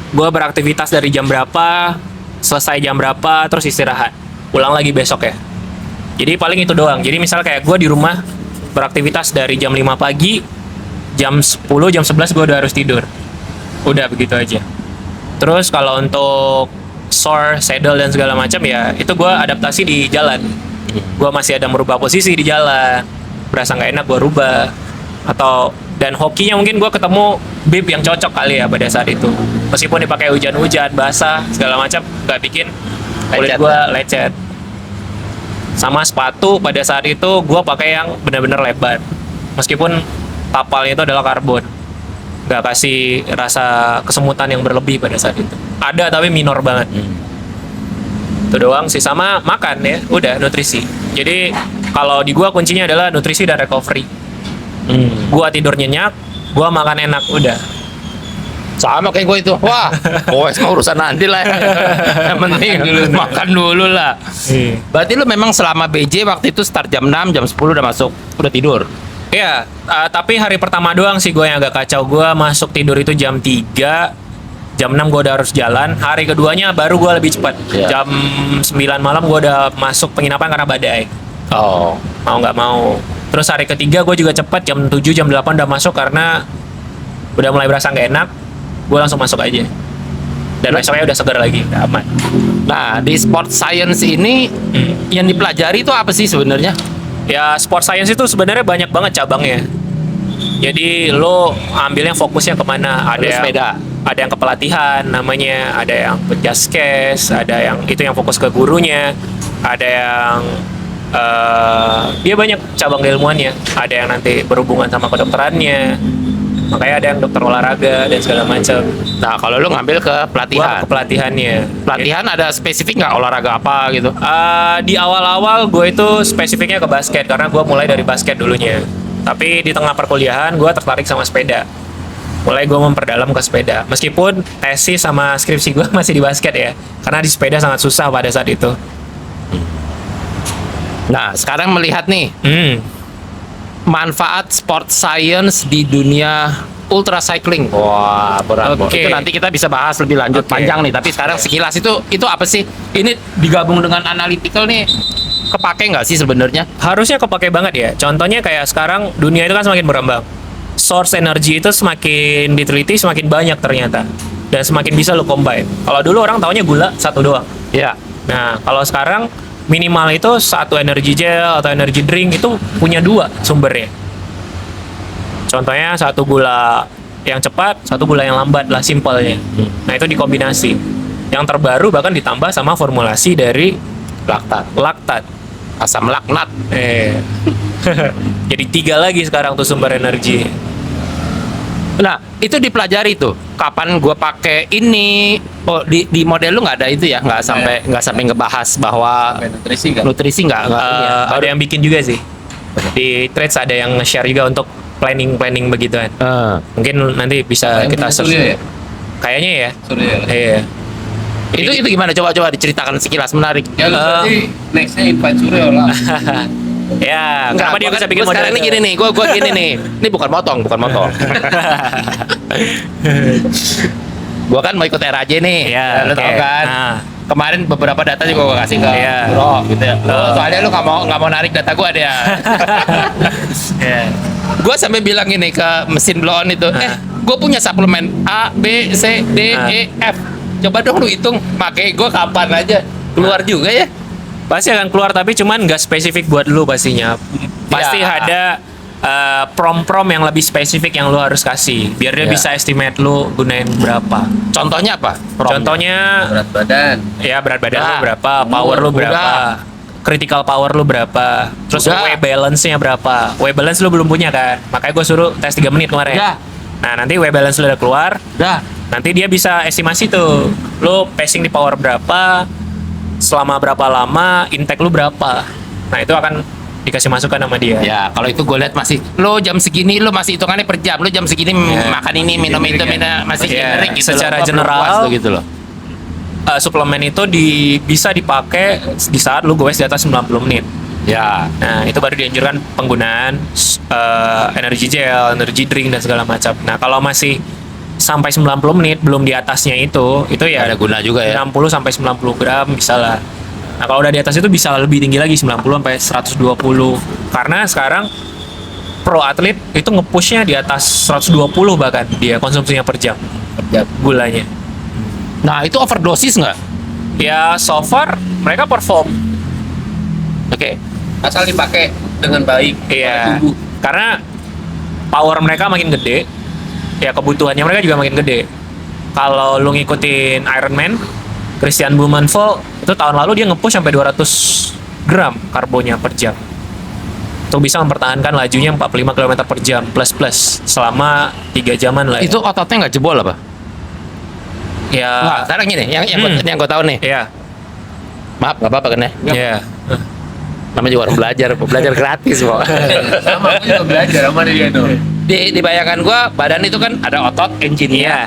gue beraktivitas dari jam berapa, selesai jam berapa, terus istirahat, pulang lagi besok ya. Jadi paling itu doang. Jadi misal kayak gue di rumah beraktivitas dari jam 5 pagi, jam 10, jam 11 gue udah harus tidur. Udah begitu aja. Terus kalau untuk sore, saddle dan segala macam ya itu gue adaptasi di jalan. Gue masih ada merubah posisi di jalan, berasa nggak enak gue rubah. Atau dan hokinya mungkin gue ketemu bib yang cocok kali ya pada saat itu. Meskipun dipakai hujan-hujan, basah segala macam, nggak bikin kulit gue lecet. Sama sepatu pada saat itu gue pakai yang benar-benar lebar. Meskipun tapalnya itu adalah karbon, nggak kasih rasa kesemutan yang berlebih pada saat itu. Ada tapi minor banget. Itu doang sih. Sama makan ya, udah nutrisi. Jadi kalau di gua kuncinya adalah nutrisi dan recovery. Gua tidur nyenyak, gua makan enak, udah. Sama kayak gue itu. Wah, semua urusan nanti lah. Yang penting makan dulu lah. Berarti lu memang selama BJ waktu itu start jam 6, jam 10 udah masuk, udah tidur. Iya, tapi hari pertama doang sih gue yang agak kacau. Gue masuk tidur itu jam 3, jam 6 gue udah harus jalan. Hari keduanya baru gue lebih cepat. Iya. Jam 9 malam gue udah masuk penginapan karena badai. Oh. Mau nggak mau. Terus hari ketiga gue juga cepat, jam 7, jam 8 udah masuk karena udah mulai berasa nggak enak. Gue langsung masuk aja. Dan besoknya udah segar lagi, udah aman. Nah, di sport science ini yang dipelajari itu apa sih sebenarnya? Ya, sport science itu sebenarnya banyak banget cabangnya. Jadi lo ambilnya fokusnya kemana? Ada yang sepeda, ada yang kepelatihan namanya, ada yang penjaskes, ada yang itu yang fokus ke gurunya, ada yang dia banyak cabang keilmuannya. Ada yang nanti berhubungan sama kedokterannya. Makanya ada yang dokter olahraga dan segala macam. Nah, kalau lu ngambil ke Gua pelatihan. ke pelatihannya. Pelatihan ada spesifik nggak olahraga apa gitu? Di awal-awal gue itu spesifiknya ke basket karena gue mulai dari basket dulunya. Tapi di tengah perkuliahan gue tertarik sama sepeda. Mulai gue memperdalam ke sepeda. Meskipun tesis sama skripsi gue masih di basket ya. Karena di sepeda sangat susah pada saat itu. Nah, sekarang melihat nih manfaat sport science di dunia ultra cycling. Wah, berat. Oke. Itu nanti kita bisa bahas lebih lanjut Oke. panjang nih. Tapi sekarang sekilas itu apa sih? Ini digabung dengan analytical nih, kepake nggak sih sebenarnya? Harusnya kepake banget ya. Contohnya kayak sekarang dunia itu kan semakin berkembang. Source energy itu semakin diteliti, semakin banyak ternyata. Dan semakin bisa lo combine. Kalau dulu orang taunya gula satu doang. Ya. Nah, kalau sekarang minimal itu satu energy gel atau energy drink itu punya 2 sumbernya. Contohnya satu gula yang cepat, satu gula yang lambat lah simpelnya. Nah, itu dikombinasi. Yang terbaru bahkan ditambah sama formulasi dari laktat. Asam laknat. Jadi 3 lagi sekarang tuh sumber energi. Nah, itu dipelajari tuh. Kapan gua pakai ini? Oh, di model lu nggak ada itu ya? Nggak sampai ngebahas bahwa nutrisi nggak ini ya? Ada yang bikin juga sih. Di Threads ada yang nge-share juga untuk planning begituan. Mungkin nanti bisa kita search. Surya ya? Kayaknya ya. Surya. Iya. Itu gimana? Coba diceritakan sekilas, menarik. Ya lu berarti nextnya invite Surya lah. Ya, Enggak, kenapa dia gua bisa kan- bikin gua model sekarang ini itu? gini nih, gua gini nih. Ini bukan motong. Gua kan mau ikut RAJ nih. Iya, Lu oke. tahu kan? Nah. Kemarin beberapa data juga gua kasih ke Iya. Bro gitu ya. Soalnya lu nggak mau narik data gua dia. Ya. Gua sampai bilang ini ke mesin blow on itu, gua punya suplemen A, B, C, D, E, F. Coba dong lu hitung, pakai gua kapan aja keluar juga ya. Pasti akan keluar, tapi cuman nggak spesifik buat lu pastinya. Pasti Ya. ada prom-prom yang lebih spesifik yang lu harus kasih biar dia Ya. bisa estimate lu gunain berapa. Contohnya apa? Contohnya Berat badan. ya berat badan lu Udah. berapa, power lu Udah. berapa, critical power lu berapa, terus Udah. weight balance-nya berapa. Weight balance lu belum punya kan, makanya gue suruh tes 3 menit kemarin. Udah. Nah nanti weight balance lu udah keluar, Dah. nanti dia bisa estimasi tuh lu pacing di power berapa, selama berapa lama, intake lu berapa. Nah itu akan dikasih masukan sama dia. Ya, kalau itu gue lihat masih lo jam segini lo masih hitungannya per jam, lo jam segini makan ini, minum itu, masih Ya, generik gitu. secara loh. Gua belum general, puas tuh gitu loh. Suplemen itu bisa dipakai di saat lu goes di atas 90 menit. Ya, Nah, itu baru dianjurkan penggunaan energy gel, energy drink dan segala macam. Nah, kalau masih sampai 90 menit belum di atasnya itu ya ada guna juga ya. 60 sampai 90 gram bisa lah. Nah, kalau udah di atas itu bisa lebih tinggi lagi 90 sampai 120. Karena sekarang pro atlet itu nge-pushnya di atas 120 bahkan dia konsumsinya per jam gulanya. Nah, itu overdosis nggak? Ya, so far mereka perform. Oke. Asal dipakai dengan baik. Iya, karena power mereka makin gede, ya kebutuhannya mereka juga makin gede. Kalau lu ngikutin Ironman, Christian Blumenfeld itu tahun lalu dia nge-push sampai 200 gram karbonnya per jam. Untuk bisa mempertahankan lajunya 45 km per jam plus selama 3 jaman lah. Ya. Itu ototnya nggak jebol apa? Ya, Nggak, sekarang gini, yang gue tahu nih. ya, Maaf, nggak apa-apa kan ya? ya. Namanya juga orang belajar gratis kok. Sama aku juga belajar sama dia tuh. Di bayangan gue, badan itu kan ada otot, engine-nya. Iya.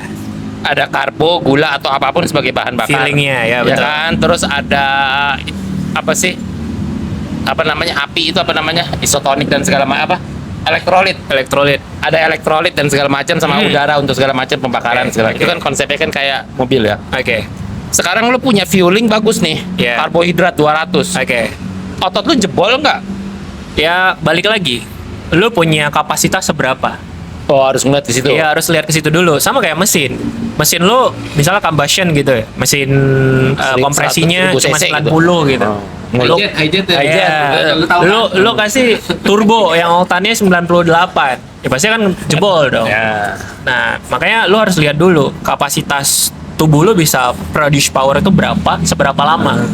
Ada karbo, gula atau apapun sebagai bahan bakar. Feelingnya, ya, Ya betul. kan, terus ada apa sih? Apa namanya? Api itu apa namanya? Isotonik dan segala macam apa? Elektrolit. Elektrolit. Ada elektrolit dan segala macam sama udara untuk segala macam pembakaran Oke, segala. oke. Itu kan konsepnya kan kayak mobil ya. Oke. Sekarang lu punya fueling bagus nih. Iya. Karbohidrat 200. Oke. Otot lu jebol nggak? Ya, balik lagi. Lu punya kapasitas seberapa? Oh, harus ngeliat di situ. Iya, harus lihat ke situ dulu. Sama kayak mesin. Mesin lu misalnya combustion gitu ya. Mesin kompresinya 1000 cuma cc 90 gitu. Oh. Lu, Hijet ya. iya. Lu tahu Lu kasih turbo yang oktannya 98. Ya pasti kan jebol dong. Ya. Nah, makanya lu harus lihat dulu kapasitas tubuh lu bisa produce power itu berapa, seberapa lama.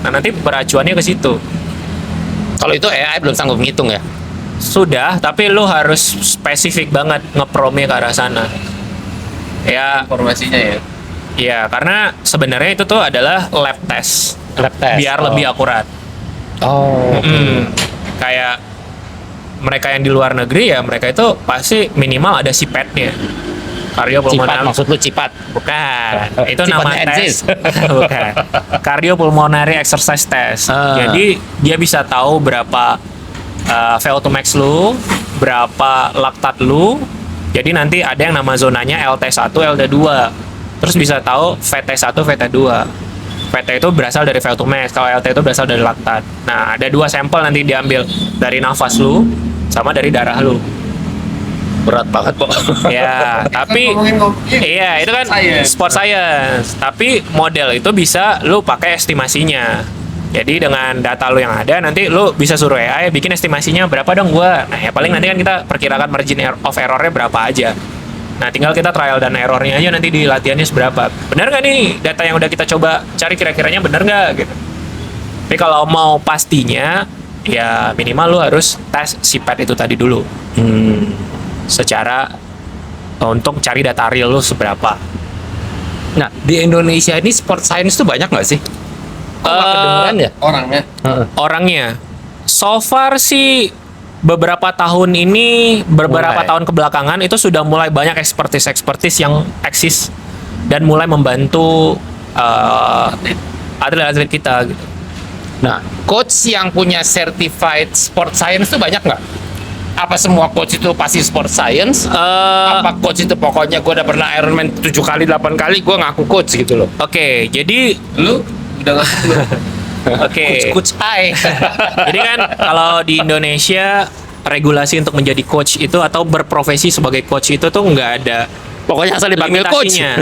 Nah, nanti peracuannya ke situ. Kalau itu AI belum sanggup ngitung ya. Sudah, tapi lu harus spesifik banget ngepromnya ke arah sana. Ya, informasinya ya. iya, karena sebenarnya itu tuh adalah lab test. Lab test. Biar lebih akurat. Oh. Kayak mereka yang di luar negeri ya, mereka itu pasti minimal ada CPAT-nya. Cipat Cardiopulmonary. maksud lu cipat. Bukan. Itu Cipat nama Enzis. tes. Bukan. Cardiopulmonary exercise test. Jadi dia bisa tahu berapa VO2 max lu, berapa laktat lu. Jadi nanti ada yang nama zonanya LT1, LT2. Terus bisa tahu VT1, VT2. VT itu berasal dari VO2 max, kalau LT itu berasal dari laktat. Nah, ada 2 sampel nanti diambil dari nafas lu sama dari darah lu. Berat banget, Pak. Ya, tapi iya itu kan Science. sport science. Tapi model itu bisa lu pakai estimasinya. Jadi dengan data lu yang ada nanti lu bisa suruh AI bikin estimasinya berapa dong gua. Nah, ya paling nanti kan kita perkirakan margin of error-nya berapa aja. Nah, tinggal kita trial dan error-nya aja nanti di latihannya seberapa. Bener nggak nih data yang udah kita coba cari kira-kiranya bener nggak gitu. Tapi kalau mau pastinya ya minimal lu harus tes CPAT itu tadi dulu. Secara untuk cari data real lu seberapa. Nah, di Indonesia ini sport science tuh banyak nggak sih? Kok nggak kedengeran ya? Orangnya. Orangnya so far sih beberapa tahun ini, beberapa Mulai. tahun kebelakangan itu sudah mulai banyak expertise yang eksis dan mulai membantu atlet-atlet kita gitu. Nah, coach yang punya certified sport science itu banyak nggak? Apa semua coach itu pasti sport science? Apa coach itu pokoknya gue udah pernah Ironman 7 kali 8 kali gue ngaku coach gitu loh? Oke, jadi Lu udah nggak oke. Coach I. Jadi kan kalau di Indonesia regulasi untuk menjadi coach itu atau berprofesi sebagai coach itu tuh nggak ada Pokoknya asal dipanggil coach. limitasinya.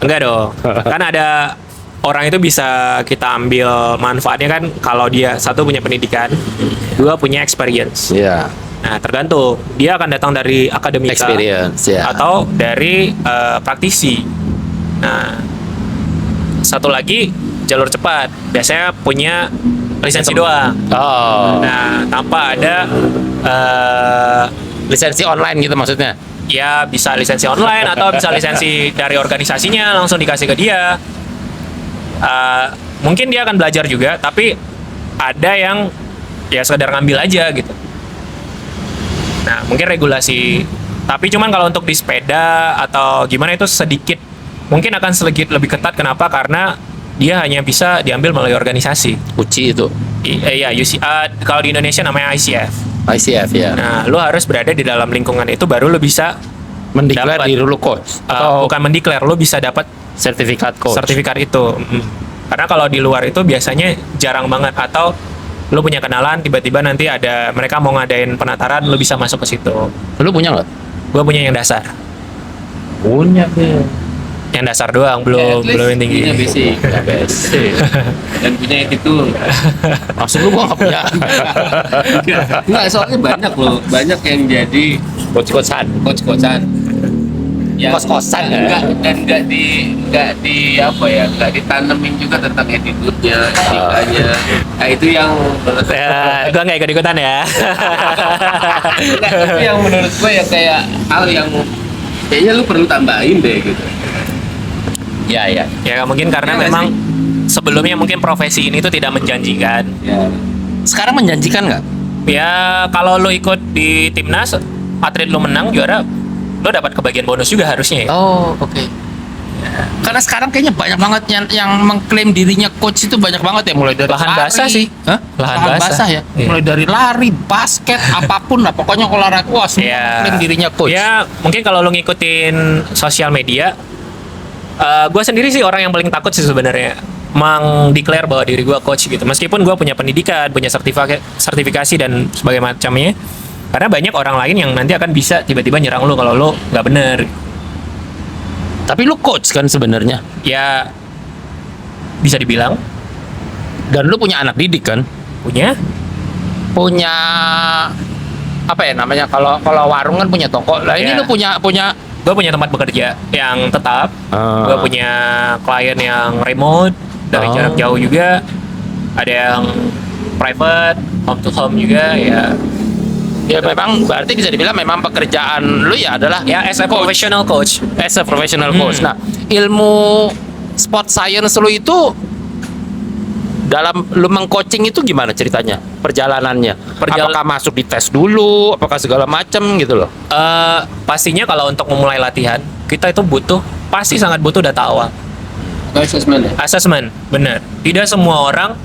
Enggak dong. Kan ada orang itu bisa kita ambil manfaatnya kan kalau dia satu punya pendidikan, dua punya experience. Iya. Nah, tergantung. Dia akan datang dari akademika Experience, ya. atau dari praktisi. Nah, satu lagi jalur cepat. Biasanya punya lisensi doang. Oh. Nah, tanpa ada Lisensi online gitu maksudnya? ya bisa lisensi online atau bisa lisensi dari organisasinya langsung dikasih ke dia. Mungkin dia akan belajar juga, tapi ada yang ya sekedar ngambil aja gitu. Nah, mungkin regulasi. Tapi cuman kalau untuk di sepeda atau gimana itu sedikit, mungkin akan sedikit lebih ketat. Kenapa? Karena dia hanya bisa diambil melalui organisasi. Uci itu. Iya, kalau di Indonesia namanya ICF. ICF ya. Nah, lu harus berada di dalam lingkungan itu baru lu bisa Mendeklar dapat. diri lu coach atau bukan mendeklar, lu bisa dapat sertifikat coach. sertifikat itu. Karena kalau di luar itu biasanya jarang banget, atau lu punya kenalan tiba-tiba nanti ada mereka mau ngadain penataran, lu bisa masuk ke situ. Lu punya nggak? Gua punya yang dasar. Punya deh. Yang dasar doang, belum yang tinggi. punya basic. Dan punya attitude. Maksud lu gua nggak punya. Enggak, soalnya banyak loh, banyak yang jadi Coach-coachan. coach-coachan. Yang Kos-kosan, ya? enggak di apa ya, enggak ditanemin juga tentang attitude-nya, etikanya. Nah, itu yang menurut Ya, gua nggak ikut-ikutan ya. itu yang menurut gue ya kayak hal yang kayaknya lu perlu tambahin deh gitu. Ya ya. Ya mungkin karena Iya nggak memang sebelumnya mungkin profesi ini tuh tidak menjanjikan. Ya. Sekarang menjanjikan nggak? Ya kalau lu ikut di timnas, atlet lu menang juara, lu dapat kebagian bonus juga harusnya ya. Oh, oke. Karena sekarang kayaknya banyak banget yang mengklaim dirinya coach itu banyak banget ya, mulai dari Lahan lari. basah sih. Hah? Lahan Lahan basah. basah ya. Iya. Mulai dari lari, basket, apapun lah, pokoknya olahraga wah, semua Ya. klaim dirinya coach. Ya mungkin kalau lu ngikutin sosial media, gue sendiri sih orang yang paling takut sih sebenarnya mengdeklar bahwa diri gue coach gitu. Meskipun gue punya pendidikan, punya sertifikasi dan sebagainya macamnya, karena banyak orang lain yang nanti akan bisa tiba-tiba nyerang lu kalau lu nggak bener. Tapi lu coach kan sebenarnya. Ya bisa dibilang Dan lu punya anak didik kan? punya. Punya apa ya namanya, kalau warung kan punya toko. Lah ini Ya. lu punya Gue punya tempat bekerja yang tetap. Ah. Gue punya klien yang remote dari Oh. jarak jauh juga. Ada yang private, home to home juga ya. ya memang berarti bisa dibilang memang pekerjaan lu ya adalah Ya as a professional coach. as a professional coach. Hmm. Nah, ilmu sport science lu itu dalam lu meng-coaching itu gimana ceritanya? Perjalanannya? Apakah masuk di tes dulu? Apakah segala macam gitu loh? Pastinya kalau untuk memulai latihan kita itu pasti sangat butuh data awal. Assessment ya. Assessment, benar. Tidak semua orang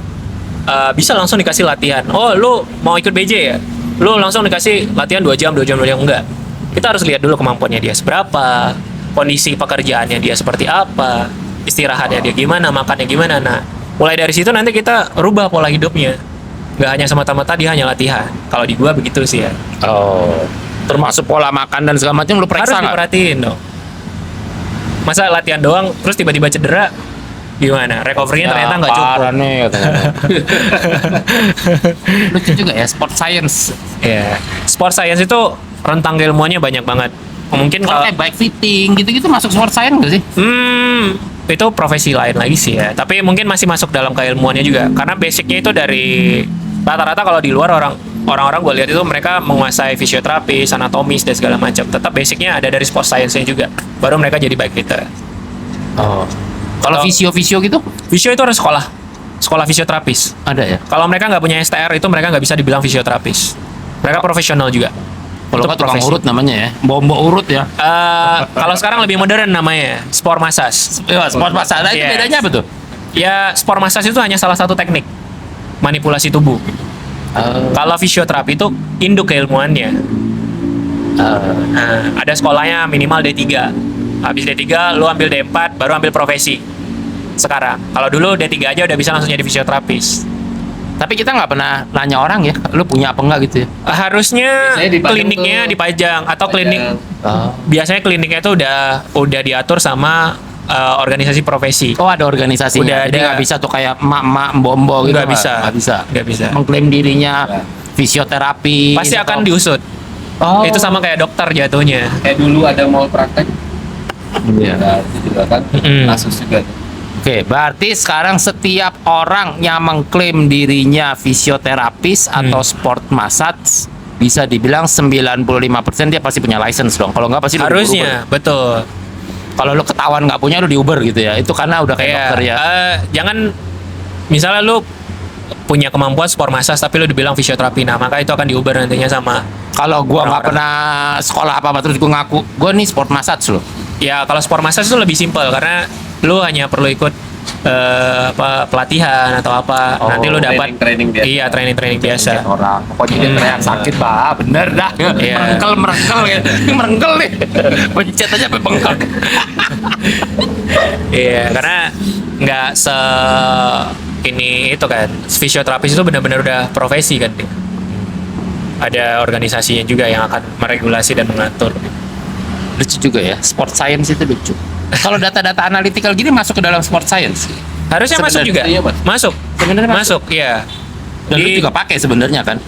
bisa langsung dikasih latihan. Oh, lu mau ikut BJ ya? Lu langsung dikasih latihan 2 jam enggak. Kita harus lihat dulu kemampuannya dia seberapa, kondisi pekerjaannya dia seperti apa, istirahatnya dia gimana, makannya gimana. Nah, mulai dari situ nanti kita rubah pola hidupnya. Nggak hanya semata-mata dia hanya latihan. Kalau di gua begitu sih ya. Oh, termasuk pola makan dan segala macam lu Harus periksa nggak? diperhatiin dong. Masa latihan doang terus tiba-tiba cedera, gimana? Recovery-nya ternyata nggak cukup. Parah nih katanya. Lucu juga ya sport science. Ya, sport science itu rentang keilmuannya banyak banget. Mungkin Kalau kalau kayak bike fitting gitu-gitu masuk sport science nggak sih? itu profesi lain lagi sih ya. Tapi mungkin masih masuk dalam keilmuannya juga. Karena basicnya itu dari rata-rata kalau di luar orang-orang gue lihat itu mereka menguasai fisioterapis, anatomis dan segala macam. Tetap basicnya ada dari sport science-nya juga. Baru mereka jadi bike fitter. Oh. Kalau visio gitu Fisio itu harus sekolah fisioterapis. ada ya? Kalau mereka nggak punya STR itu mereka nggak bisa dibilang fisioterapis. Mereka profesional juga. Kalau Untuk nggak tukang profesi. urut namanya ya, mbok urut ya. Kalau sekarang lebih modern namanya sport massage. Ya, sport massage. Nah, itu Yes. bedanya apa tuh? Ya sport massage itu hanya salah satu teknik. manipulasi tubuh. Kalau fisioterapi itu induk keilmuannya. Nah, ada sekolahnya minimal D3. Habis D3 lu ambil D4 baru ambil profesi. Sekarang, kalau dulu D3 aja udah bisa langsung jadi fisioterapis. Tapi kita nggak pernah nanya orang ya, lu punya apa enggak gitu ya? Harusnya Biasanya dipajang kliniknya tuh. dipajang atau klinik Pajang. biasanya kliniknya itu udah diatur sama organisasi profesi. Oh, ada organisasinya. Udah Jadi ada. nggak bisa tuh kayak mak-mak mbombo gitu. Nggak bisa. Nggak bisa. Nggak bisa. Mengklaim dirinya fisioterapi. Pasti atau- akan diusut. Oh. Itu sama kayak dokter jatuhnya. Kayak dulu ada mau praktek, Iya. nah, itu juga kan Mm-mm. kasus juga. Oke, berarti sekarang setiap orang yang mengklaim dirinya fisioterapis atau sport massage bisa dibilang 95% dia pasti punya license dong. Kalau nggak pasti lu Harusnya, betul. di-Uber. Kalau lu ketahuan nggak punya lu di Uber gitu ya. Itu karena udah kayak Kayak dokter ya. jangan misalnya lu punya kemampuan sport massage tapi lu dibilang fisioterapi, nah maka itu akan diuber nantinya sama. Kalau gua nggak orang-orang. pernah sekolah apa-apa terus gua ngaku gua nih sport massage loh. Ya kalau sport massage itu lebih simpel karena lu hanya perlu ikut pelatihan atau apa. Oh, Nanti lu dapat training biasa. Iya, training biasa. Orang pokoknya dia teriak sakit bah, bener dah. Iya. Merengkel ya. Ini merengkel nih. Pencet aja sampai bengkak. Iya, karena nggak ini itu kan fisioterapis itu benar-benar udah profesi kan. Ada organisasinya juga yang akan meregulasi dan mengatur. Lucu juga ya, sport science itu lucu. Kalau data-data analytical gini masuk ke dalam sport science. Harusnya masuk juga. Sebenarnya, Mas. Masuk. Sebenarnya Masuk, iya. Dan lu juga pakai sebenarnya kan?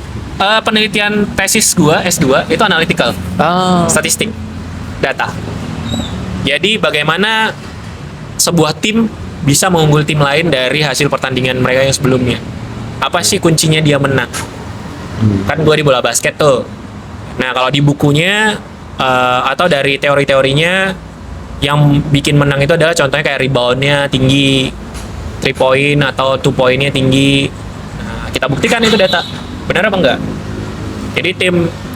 Penelitian tesis gua S2 itu analytical, Oh. statistik, data. Jadi bagaimana sebuah tim bisa mengunggul tim lain dari hasil pertandingan mereka yang sebelumnya. Apa sih kuncinya dia menang? Kan gua di bola basket tuh. Nah, kalau di bukunya atau dari teori-teorinya yang bikin menang itu adalah contohnya kayak reboundnya tinggi, 3 point atau 2 pointnya tinggi. Nah, kita buktikan itu data. Benar apa enggak? Jadi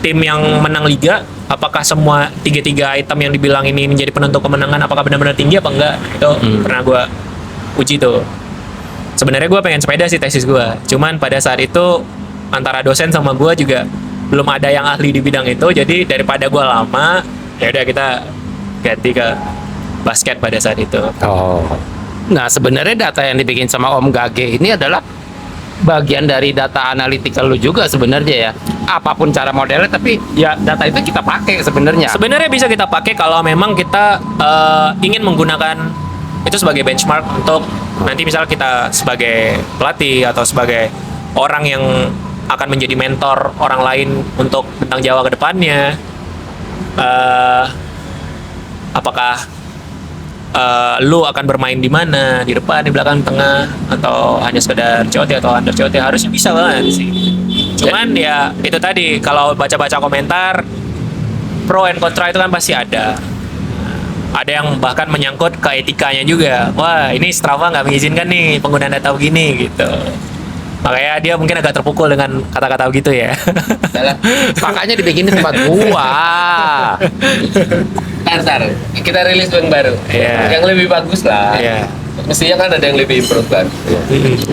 tim yang menang liga, apakah semua tiga item yang dibilang ini menjadi penentu kemenangan, apakah benar-benar tinggi apa enggak? Itu pernah gue uji tuh. Sebenarnya gue pengen sepeda sih tesis gue, cuman pada saat itu antara dosen sama gue juga belum ada yang ahli di bidang itu, jadi daripada gue lama, ya udah kita ganti ke basket pada saat itu. Oh. Nah, sebenarnya data yang dibikin sama Om Gage ini adalah bagian dari data analytical lu juga sebenarnya ya. Apapun cara modelnya, tapi ya data itu kita pakai sebenarnya. Sebenarnya bisa kita pakai kalau memang kita ingin menggunakan itu sebagai benchmark untuk nanti misal kita sebagai pelatih atau sebagai orang yang akan menjadi mentor orang lain untuk tentang Jawa ke depannya. Apakah lu akan bermain di mana, di depan, di belakang, tengah, atau hanya sekedar COT atau under COT, harusnya bisa banget sih. Cuman ya itu tadi, kalau baca-baca komentar pro and kontra itu kan pasti ada. Ada yang bahkan menyangkut ke etikanya juga. Wah, ini Strava nggak mengizinkan nih penggunaan data begini gitu. Makanya dia mungkin agak terpukul dengan kata-kata begitu ya. Makanya dibikin di tempat gua. Ntar, kita rilis yang baru. Iya. Yang lebih bagus lah. Iya. Mestinya kan ada yang lebih improve kan.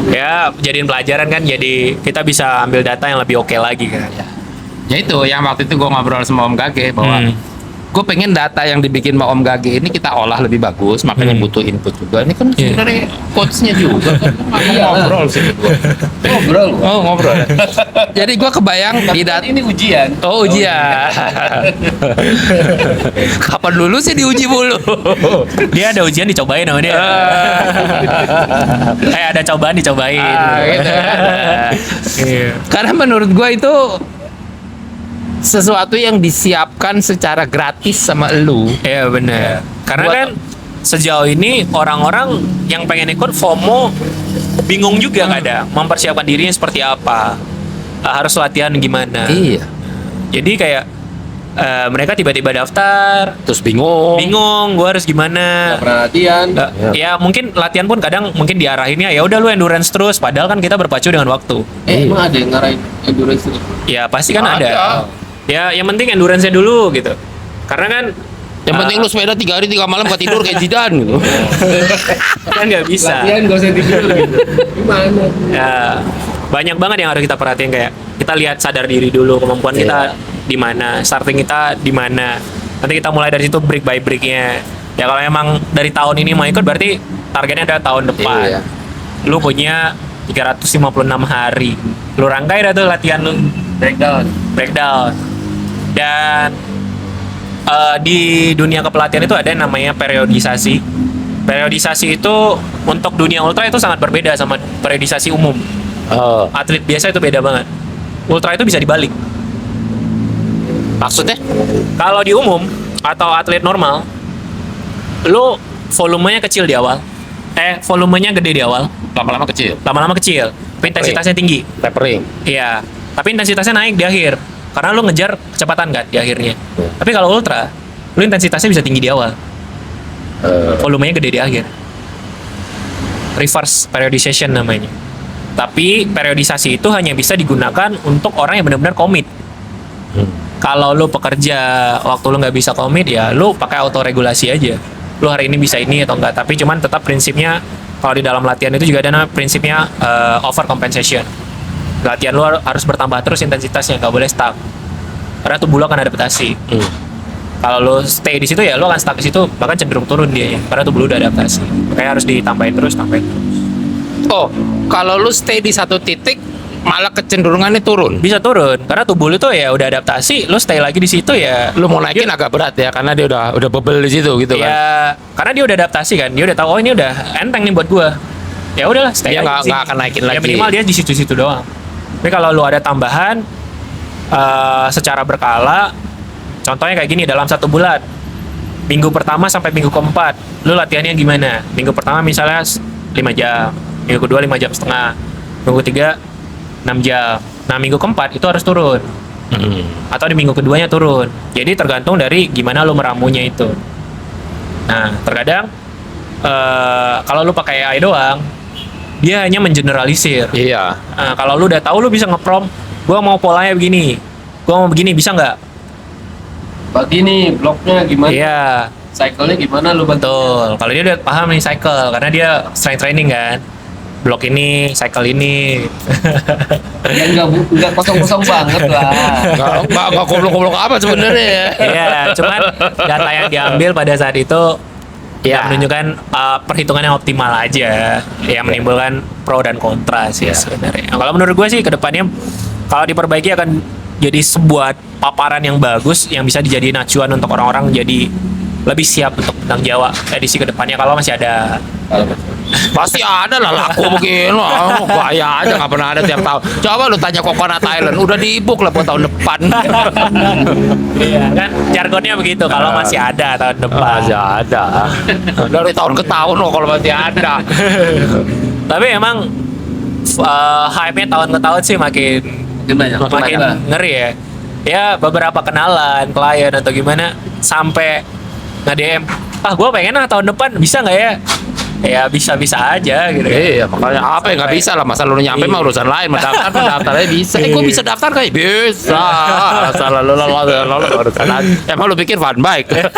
Ya, jadiin pelajaran kan, jadi kita bisa ambil data yang lebih oke lagi kan. Ya itu yang waktu itu gua ngobrol sama Om Gage bahwa gue pengen data yang dibikin sama Om Gage ini kita olah lebih bagus, makanya butuh input juga. Ini kan Iya. sebenarnya coachnya juga kan. Ngobrol sih gua. Ngobrol. Oh, ngobrol. Jadi gua kebayang di data Ini ujian. Oh, ujian. Kapan dulu sih diuji mulu? Dia ada ujian dicobain sama dia. Kayak ada cobaan dicobain. Gitu. Iya. Karena menurut gua itu sesuatu yang disiapkan secara gratis sama elu. Iya benar. Karena Buat- kan sejauh ini orang-orang yang pengen ikut FOMO bingung juga kadang mempersiapkan dirinya seperti apa. Harus latihan gimana. Iya. Jadi kayak mereka tiba-tiba daftar, Terus bingung. gue harus gimana. Pernah latihan. Ya mungkin latihan pun kadang mungkin diarahinnya ya udah lu endurance terus, padahal kan kita berpacu dengan waktu. Emang ada yang ngarahin endurance itu? Ya pasti kan Ada. ada. Ya yang penting endurance-nya dulu gitu. Karena kan Yang penting lu sepeda 3 hari 3 malam gak tidur kayak Zidane gitu. Kan nggak bisa. Latihan gak usah tidur gitu. Gimana? Ya, banyak banget yang harus kita perhatiin, kayak kita lihat sadar diri dulu, kemampuan kita di mana, starting kita di mana. Nanti kita mulai dari situ brick by bricknya. Ya kalau emang dari tahun ini mau ikut berarti targetnya ada tahun depan. Iya. Lu punya 356 hari. Lu rangkai dah tuh latihan lu. Breakdown. Dan di dunia kepelatihan itu ada yang namanya periodisasi. Periodisasi itu untuk dunia ultra itu sangat berbeda sama periodisasi umum. Oh, Atlet biasa itu beda banget. Ultra itu bisa dibalik. maksudnya? Kalau di umum atau atlet normal, lu volumenya kecil di awal. Volumenya gede di awal, Lama-lama kecil. lama-lama kecil. Tapi intensitasnya tinggi. Tapering. Iya. Tapi intensitasnya naik di akhir. Karena lu ngejar kecepatan kan di akhirnya. Tapi kalau ultra, lu intensitasnya bisa tinggi di awal. Volumenya gede di akhir. Reverse periodization namanya. Tapi periodisasi itu hanya bisa digunakan untuk orang yang benar-benar komit. Kalau lu pekerja, waktu lu nggak bisa komit, ya lu pakai autoregulasi aja. Lu hari ini bisa ini atau enggak. Tapi cuman tetap prinsipnya, kalau di dalam latihan itu juga ada prinsipnya overcompensation. Latihan lu harus bertambah terus intensitasnya, nggak boleh stuck. Karena tubuh lu akan adaptasi. Kalau lu stay di situ ya lu akan stuck di situ, bahkan cenderung turun dia ya. Karena tubuh lu udah adaptasi. Makanya harus ditambahin terus, tambahin terus. Oh, kalau lu stay di satu titik malah kecenderungannya turun. Bisa turun karena tubuh lu tuh ya udah adaptasi, lu stay lagi di situ ya. Lu mau naikin agak berat ya karena dia udah bebel di situ gitu kan. Ya, karena dia udah adaptasi kan. Dia udah tahu oh ini udah enteng nih buat gua. Ya udahlah, stay Dia aja nggak di sini. akan naikin Ya lagi. minimal dia di situ-situ doang. Tapi kalau lu ada tambahan secara berkala, contohnya kayak gini dalam 1 bulan. Minggu pertama sampai minggu keempat, lu latihannya gimana? Minggu pertama misalnya 5 jam, minggu kedua 5 jam setengah, minggu ketiga 6 jam. Nah minggu keempat itu harus turun, atau di minggu keduanya turun. Jadi tergantung dari gimana lu meramunya itu. Nah terkadang kalau lu pakai AI doang, dia hanya mengeneralisir. Iya. Nah, kalau lu udah tahu, lu bisa ngeprom, gua mau polanya begini, gua mau begini, bisa nggak? Begini bloknya gimana? Iya, Cycle-nya gimana lu bantu? betul. Kalau dia udah paham nih cycle, karena dia strength training kan. Blok ini, cycle ini. Ya enggak kosong-kosong banget lah. Nggak goblok-goblok apa sebenarnya ya. Iya, cuman data yang diambil pada saat itu ya menunjukkan perhitungan yang optimal aja, yang menimbulkan pro dan kontra sih sebenarnya. Nah, kalau menurut gue sih kedepannya kalau diperbaiki akan jadi sebuah paparan yang bagus yang bisa dijadiin acuan untuk orang-orang jadi lebih siap untuk menang Jawa edisi kedepannya kalau masih ada. Pasti ada lah, laku mungkin. Wah, gaya aja nggak pernah ada tiap tahun. Coba lu tanya Coconut Island, udah di-book lah buat tahun depan. Iya kan jargonnya begitu kalau masih ada tahun depan. Masih ada. Dari tahun ke tahun loh kalau masih ada. Tapi emang hype-nya tahun ke tahun sih makin makin ngeri ya. Ya beberapa kenalan klien atau gimana sampai nge-DM, gue pengen tahun depan bisa nggak ya? Ya bisa-bisa aja gitu. Iya, makanya apa yang nggak bisa lah, masa lu nyampe mah urusan lain, mendaftarnya bisa. Gue bisa daftar kayak bisa. Salah lu urusan lain. Emang lu pikir fun bike?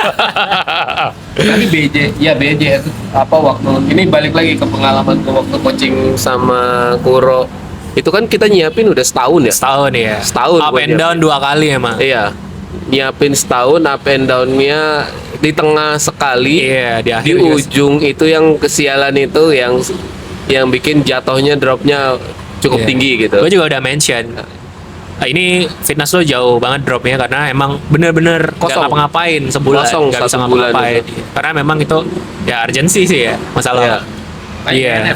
Tadi BJ itu apa waktu ini balik lagi ke pengalaman ke waktu coaching sama Kuro. Itu kan kita nyiapin udah setahun ya. Setahun ya. Setahun Up gua and down 2 kali emang. Iya. Nyiapin setahun up and down-nya di tengah sekali. Iya, di akhir Di ujung itu yang kesialan itu yang bikin jatuhnya dropnya cukup tinggi gitu. Gue juga udah mention. Ini fitness lo jauh banget dropnya karena emang bener-bener gak Kosong. ngapa-ngapain sebulan, Kosong gak bisa 1 bulan ngapa-ngapain. itu. Karena memang itu ya urgency sih ya masalah. Iya.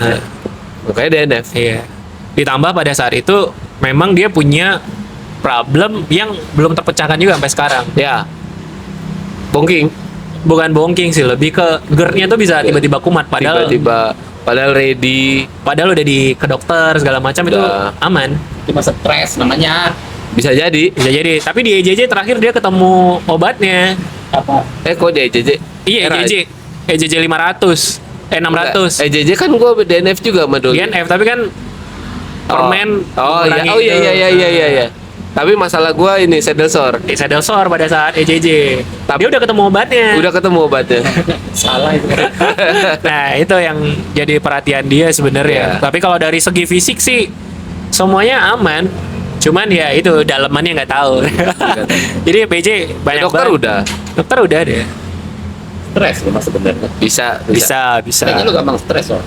Makanya DNF. Iya. Ditambah pada saat itu memang dia punya problem yang belum terpecahkan juga sampai sekarang. Ya. Bongking. Bukan bongking sih, lebih ke GERD-nya tuh bisa tiba-tiba kumat padahal Padahal ready. padahal udah ke dokter segala macam itu Udah. aman. Cuma stres namanya. Bisa jadi. Bisa jadi. Tapi di EJJ terakhir dia ketemu obatnya. Apa? Kok di EJJ? Iya, Era. EJJ 500. 600. EJJ kan gua DNF juga sama dulu. DNF tapi kan permen Oh iya, mengurangi oh iya itu. iya iya iya iya. Tapi masalah gua ini saddle sore. Di saddle sore pada saat EJJ. Tapi- Dia udah ketemu obatnya. Udah ketemu obatnya. Salah itu. Nah, itu yang jadi perhatian dia sebenarnya. Iya. Tapi kalau dari segi fisik sih semuanya aman. Cuman ya itu dalemannya nggak tahu. Jadi PJ banyak Dokter banget. udah. Dokter udah deh. Stres memang sebenarnya. Bisa. Bisa. Kayaknya lu gampang stres loh.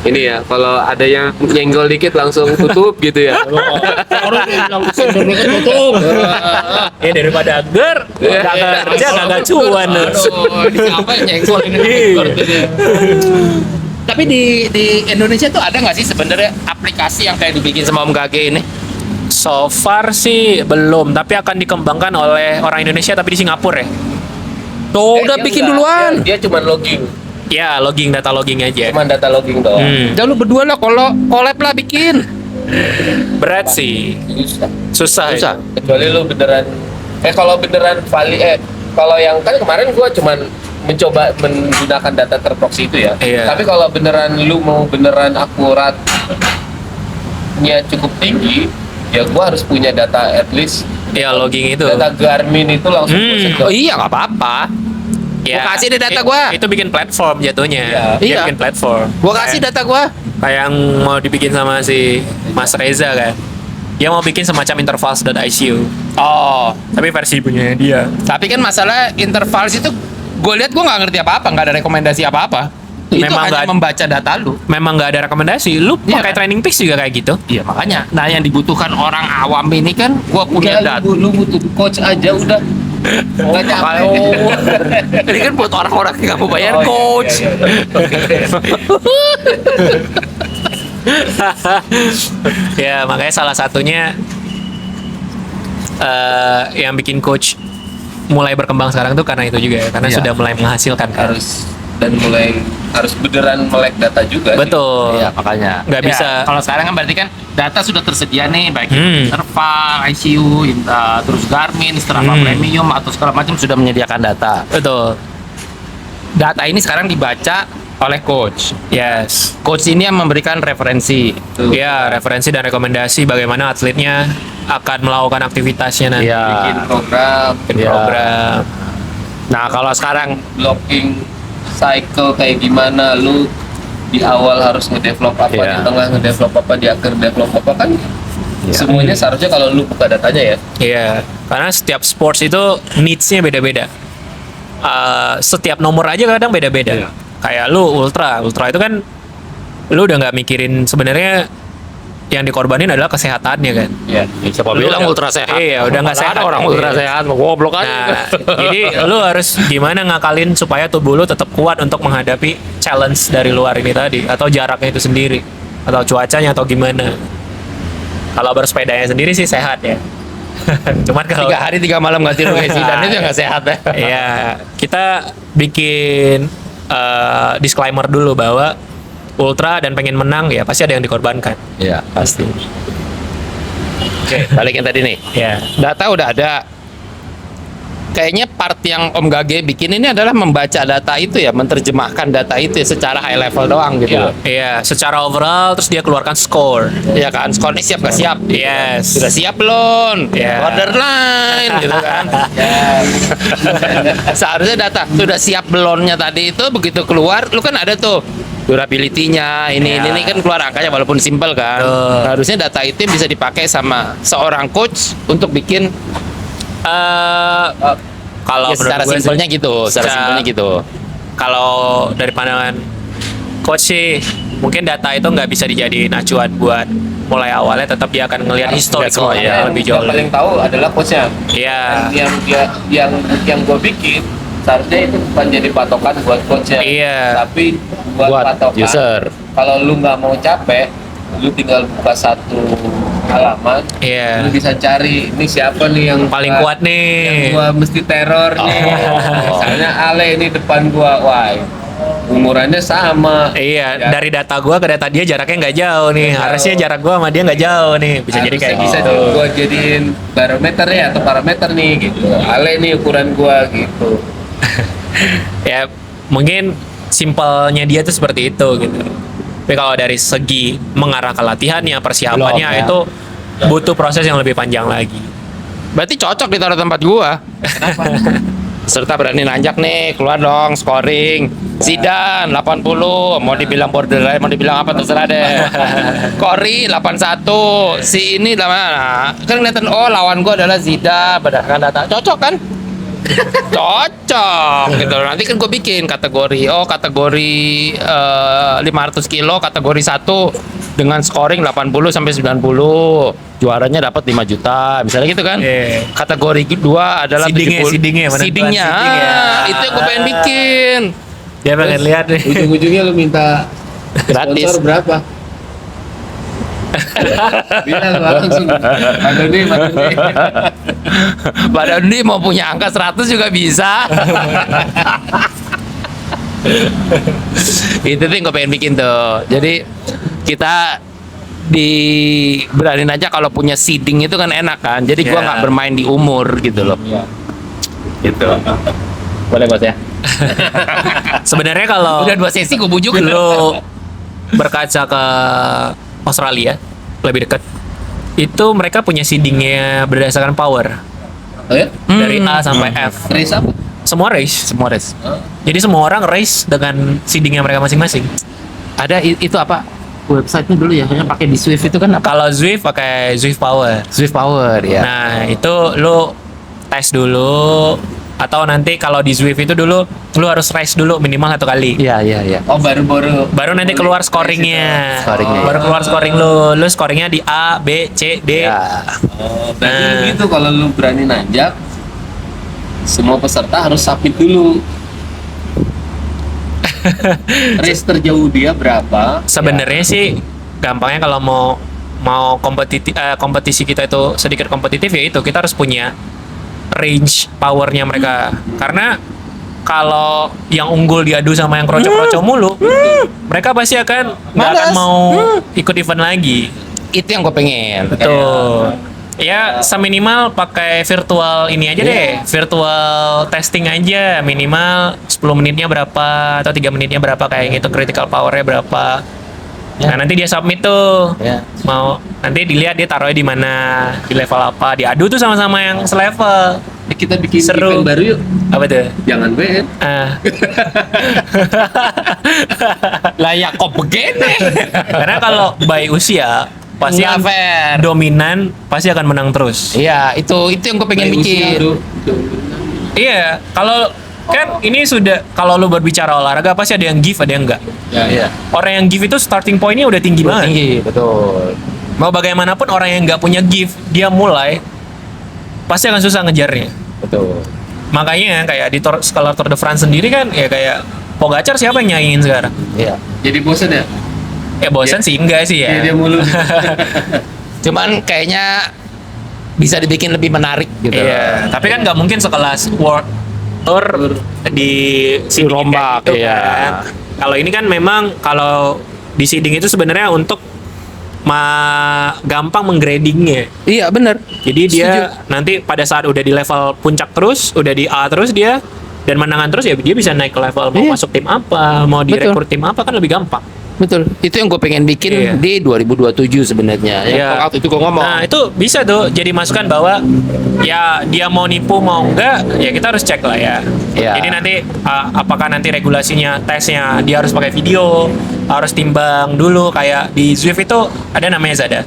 Ini ya, kalau ada yang nyenggol dikit langsung tutup gitu ya. Orang bilang sendernya kan tutup. Ya daripada Iya. gak kerja kagak cuan. Aduh, ini siapa yang nyenggol ini? Tapi di Indonesia tuh ada nggak sih sebenarnya aplikasi yang kayak dibikin sama Om Gage ini? So far sih belum, tapi akan dikembangkan oleh orang Indonesia tapi di Singapura ya. Tuh udah Dia bikin enggak. duluan. Dia cuma logging. Ya, data logging aja. Cuma data logging doang. Udah lu berdua lah kalau collab lah bikin. Berat sih. Susah. Susah. Kecuali lu beneran kalau beneran kalau yang kan kemarin gua cuman mencoba menggunakan data terproxy itu ya. Iya. Tapi kalau beneran lu mau beneran akuratnya cukup tinggi, ya gua harus punya data at least Ya, logging itu. data Garmin itu langsung gua sedot. Oh iya nggak apa-apa. Ya, Gua kasih deh data gua. Itu bikin platform jatuhnya. Iya. Dia Iya. bikin platform. Gua kasih data gua. Kayak yang mau dibikin sama si Mas Reza kan. Dia mau bikin semacam intervals.icu. Oh, Tapi versi punya dia. tapi kan masalah intervals itu gue lihat gue nggak ngerti apa-apa, nggak ada rekomendasi apa-apa. Itu Memang hanya nggak- membaca data lu. Memang nggak ada rekomendasi. Lu Iya, pakai kan? Training Peaks juga kayak gitu. Iya makanya. Nah yang dibutuhkan orang awam ini kan gue punya Udah, data. lu butuh coach aja udah. Nggak nyampe. Kalau ini kan buat orang-orang yang nggak mau bayar Oh, iya, coach. iya, Ya, makanya salah satunya yang bikin coach mulai berkembang sekarang tuh karena itu juga ya. Karena Iya. sudah mulai menghasilkan kan. harus beneran melek data juga. Betul. Iya makanya. Nggak Ya, bisa. Kalau sekarang kan berarti kan data sudah tersedia nih, baik Hmm. interval, ICU, terus Garmin, Strava Premium atau segala macam sudah menyediakan data. Betul. Data ini sekarang dibaca oleh coach. Yes. Coach ini yang memberikan referensi. Ya, referensi dan rekomendasi bagaimana atletnya akan melakukan aktivitasnya nanti. Iya. Bikin program, Bikin Iya. program. Nah kalau sekarang blocking cycle kayak gimana, lu di awal harus ngedevelop apa, Iya. di tengah ngedevelop apa, di akhir develop apa kan. Iya. Semuanya seharusnya kalau lu buka datanya ya. Iya, karena setiap sports itu needs-nya beda-beda. Setiap nomor aja kadang beda-beda. Iya. Kayak lu ultra itu kan lu udah nggak mikirin sebenarnya yang dikorbanin adalah kesehatannya kan. Iya. siapa Lu bilang udah- ultra sehat? Iya, udah nggak Mana sehat. ada orang ultra Iya. sehat, mau goblok aja. Nah, jadi lu harus gimana ngakalin supaya tubuh lu tetap kuat untuk menghadapi challenge dari luar ini tadi, atau jaraknya itu sendiri, atau cuacanya atau gimana. Kalau bersepedanya sendiri sih sehat ya. Cuman kalau 3 hari 3 malam ganti rugi dan itu yang nggak sehat ya. ya kita bikin disclaimer dulu bahwa ultra dan pengen menang ya pasti ada yang dikorbankan. Iya pasti. Oke, balikin tadi nih. Ya. Data udah ada. Kayaknya part yang Om Gage bikin ini adalah membaca data itu ya, menerjemahkan data itu ya, secara high level doang gitu. Iya. Iya, secara overall terus dia keluarkan score. Ya kan, skor ini siap gak siap? Gitu. Yes. Sudah siap belum? Iya. Borderline gitu kan. Seharusnya data sudah siap belumnya tadi itu begitu keluar, lu kan ada tuh durability-nya, ini kan keluar angkanya walaupun simple kan. Betul. Harusnya data itu bisa dipakai sama seorang coach untuk bikin Kalau ya, secara menurut gue sih- simpelnya gitu, secara simpelnya gitu. Kalau dari pandangan coach sih mungkin data itu nggak bisa dijadiin acuan buat mulai awalnya, tetap dia akan ngelihat historical semua, ya, ya. lebih jauh. Yang paling tahu adalah coachnya. Iya. Yang gue bikin seharusnya itu bukan jadi patokan buat coachnya. Iya. Tapi buat patokan. user. Kalau lu nggak mau capek, lu tinggal buka satu halaman. Iya. Lu bisa cari ini siapa nih yang Paling kuat nih. Yang gua mesti teror nih. Misalnya Ale ini depan gua, wah umurannya sama. Iya, Ya. dari data gua ke data dia jaraknya nggak jauh nih. Nggak Harusnya jauh. jarak gua sama dia nggak jauh nih. Bisa jadi kayak bisa gitu. gua jadiin barometer ya atau parameter nih gitu. Ale nih ukuran gua gitu. Ya, mungkin simpelnya dia tuh seperti itu gitu. Tapi kalau dari segi mengarah ke latihannya, persiapannya Belum, ya. itu butuh proses yang lebih panjang lagi. Berarti cocok ditaruh tempat gua. Serta berani nanjak nih, keluar dong scoring. Zidane 80, mau dibilang borderline, mau dibilang apa terserah deh. Kori 81, si ini mana? Kan kelihatan oh lawan gua adalah Zidane, berdasarkan data. Cocok kan? Cocok gitu. Nanti kan gue bikin kategori. Oh, kategori 500 kilo, kategori 1 dengan scoring 80 sampai 90. Juaranya dapat 5 juta. Misalnya gitu kan. Iya. Kategori 2 adalah Seedingnya, 70. seedingnya, penentuan Seedingnya. seeding ya. Itu yang gue pengen bikin. Dia pengen lihat nih. Ujung-ujungnya lu minta Gratis. sponsor berapa? Bilang langsung. Aduh nih. Pak Dondi mau punya angka 100 juga bisa. Itu tuh yang gue pengen bikin tuh. Jadi kita berani aja kalau punya seeding itu kan enak kan. Jadi gua Yeah. nggak bermain di umur gitu loh. Iya. Gitu. Boleh bos ya. Sebenarnya kalau Udah 2 sesi gue bujuk. lu berkaca ke Australia lebih dekat, itu mereka punya seedingnya berdasarkan power Oh ya? dari A sampai F. Race apa? Semua race. Semua res. Jadi semua orang race dengan seedingnya mereka masing-masing. Ada itu apa? Websitenya dulu ya, yang pakai di Swift itu kan apa? Kalau Zwift pakai Zwift Power. Swift Power ya. Nah, itu lu tes dulu, atau nanti kalau di Zwift itu dulu lu harus race dulu minimal 1 kali. Iya. Oh baru-baru. Baru nanti keluar scoringnya. Scoringnya. Baru keluar scoring lu scoringnya di A, B, C, D. Ya. Oh, berarti Nah. gitu kalau lu berani nanjak, semua peserta harus submit dulu. Race terjauh dia berapa? Sebenarnya sih gampangnya kalau mau kompetisi kita itu sedikit kompetitif ya itu kita harus punya range powernya mereka. Karena kalau yang unggul diadu sama yang kroco-kroco mulu, mereka pasti akan nggak akan Malas. mau ikut event lagi. Itu yang gue pengen. Tuh. Ya, seminimal pakai virtual ini aja deh. Virtual testing aja. Minimal 10 menitnya berapa atau 3 menitnya berapa kayak gitu. Critical powernya berapa. Ya. Nah, nanti dia submit tuh. Ya. Mau nanti dilihat dia taruhnya di mana, di level apa. Diadu tuh sama-sama yang selevel. Kita bikin Seru. event baru yuk. Apa tuh? Jangan BN. Ah. Lah ya kok begini? Karena kalau by usia pasti Nggak yang fair. dominan pasti akan menang terus. Iya, itu yang gue pengen bikin. Iya, kalau kan ini sudah kalau lu berbicara olahraga pasti ada yang give, ada yang enggak. Iya. Orang yang give itu starting point-nya udah tinggi banget. Tinggi, betul. Mau bagaimanapun orang yang nggak punya give, dia mulai pasti akan susah ngejarnya. Betul. Makanya kayak di skala Tour de France sendiri kan ya kayak Pogacar siapa yang nyaingin sekarang? Iya. Jadi bosan ya? Ya bosan sih enggak sih ya. Dia mulu. Cuman kayaknya bisa dibikin lebih menarik gitu. Iya, tapi kan nggak mungkin sekelas World Tour di seeding Rombak, kayak gitu iya. kan. Kalau ini kan memang kalau di seeding itu sebenarnya untuk gampang menggradingnya. Iya, bener. Jadi dia nanti pada saat udah di level puncak terus, udah di A terus dia dan menangan terus ya dia bisa naik ke level mau Iya. masuk tim apa, mau Betul. direkrut tim apa kan lebih gampang. Betul. Itu yang gue pengen bikin Iya. di 2027 sebenarnya. Yang Iya. waktu itu gue ngomong. Nah itu bisa tuh jadi masukan bahwa ya dia mau nipu mau enggak ya kita harus cek lah ya. Iya. Jadi nanti apakah nanti regulasinya tesnya dia harus pakai video, harus timbang dulu kayak di Zwift itu ada namanya Zada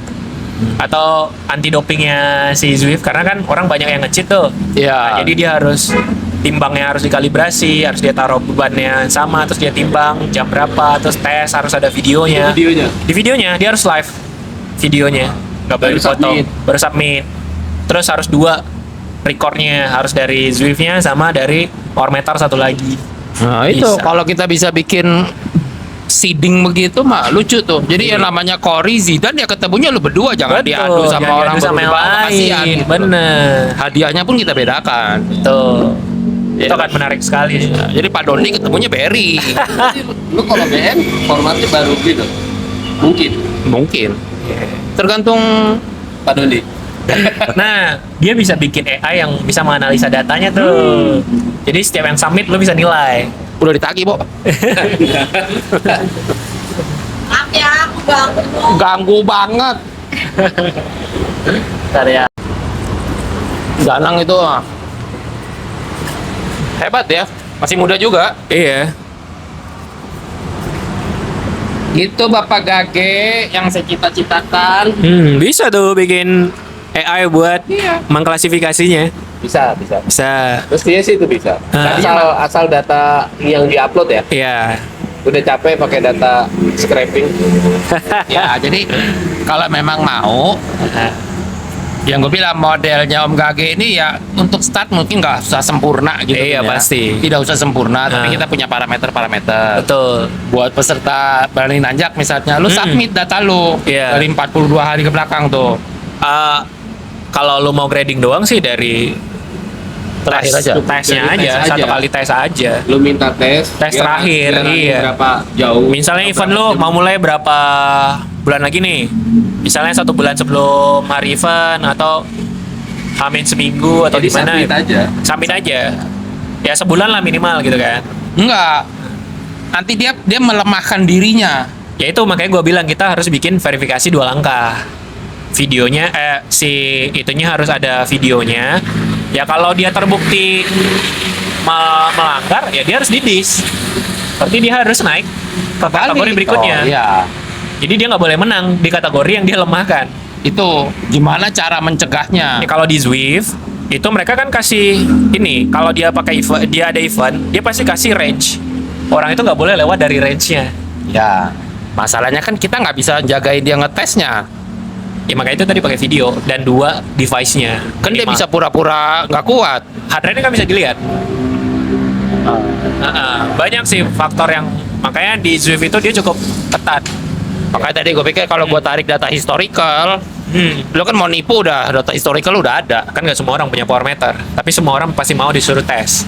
atau anti dopingnya si Zwift karena kan orang banyak yang nge-cheat tuh. Iya. Nah, jadi dia harus timbangnya harus dikalibrasi, harus dia taruh bebannya sama, terus dia timbang jam berapa, terus tes harus ada videonya. Videonya. Di videonya dia harus live videonya, nggak boleh Baru dipotong, submit. baru submit. Terus harus 2 recordnya, harus dari Zwift-nya sama dari Powermeter 1 lagi. Nah, itu Bisa. kalau kita bisa bikin seeding begitu mah lucu tuh. Jadi yang namanya Kori Zidane ya ketemunya lu berdua, jangan diadu sama jangan orang diadu sama yang berdua, kasihan lain. gitu. Bener. Hadiahnya pun kita bedakan. Tuh. Iya. Itu akan menarik sekali. Ya, jadi Pak Doni ketemunya Berry. Lu kalau BN formatnya baru gitu. Mungkin. Mungkin. Tergantung Pak Doni. Nah, dia bisa bikin AI yang bisa menganalisa datanya tuh. Jadi setiap yang submit lu bisa nilai. udah ditagih, Bo. Maaf ya, aku ganggu. Ganggu banget. Ntar ya. Danang itu hebat ya, masih muda juga. Iya. Gitu Bapak Gage yang saya cita-citakan. Bisa tuh bikin AI buat mengklasifikasinya. Bisa. Bisa. Mestinya sih itu bisa. Ah. Asal data yang diupload ya. Iya. Udah capek pakai data scraping. Ya, jadi kalau memang mau, yang gue bilang modelnya Om Gage ini ya untuk start mungkin nggak usah sempurna gitu. Iya, ya. pasti. Tidak usah sempurna, tapi Ah. kita punya parameter-parameter. Betul. Buat peserta berani nanjak misalnya, lu submit data lu Iya. dari 42 hari ke belakang tuh. Kalau lu mau grading doang sih dari Terakhir aja. tesnya Dari aja, tes satu aja. kali tes aja. Lu minta tes. Tes dia terakhir, running iya. Berapa jauh? Misalnya berapa event lu jam. mau mulai berapa bulan lagi nih? Misalnya 1 bulan sebelum hari event atau hamin seminggu atau Jadi di mana? submit aja. Submit aja. Ya sebulan lah minimal gitu kan. Enggak. Nanti dia melemahkan dirinya. Ya itu makanya gue bilang kita harus bikin verifikasi 2 langkah. Videonya si itunya harus ada videonya. Ya kalau dia terbukti melanggar ya dia harus didis. Berarti dia harus naik ke kategori berikutnya. Oh, iya. Jadi dia nggak boleh menang di kategori yang dia lemahkan. Itu gimana cara mencegahnya? Ya, kalau di Zwift itu mereka kan kasih ini, kalau dia pakai event, dia ada event, dia pasti kasih range. Orang itu nggak boleh lewat dari range-nya. Ya, masalahnya kan kita nggak bisa jagain dia ngetesnya. Ya makanya itu tadi pakai video dan 2 device-nya. Kan dia Minimal. bisa pura-pura nggak kuat. Heart rate-nya kan bisa dilihat. Banyak sih faktor yang makanya di Zwift itu dia cukup ketat. Makanya tadi gue pikir kalau gue tarik data historical, lo kan mau nipu udah data historical udah ada. Kan nggak semua orang punya power meter, tapi semua orang pasti mau disuruh tes.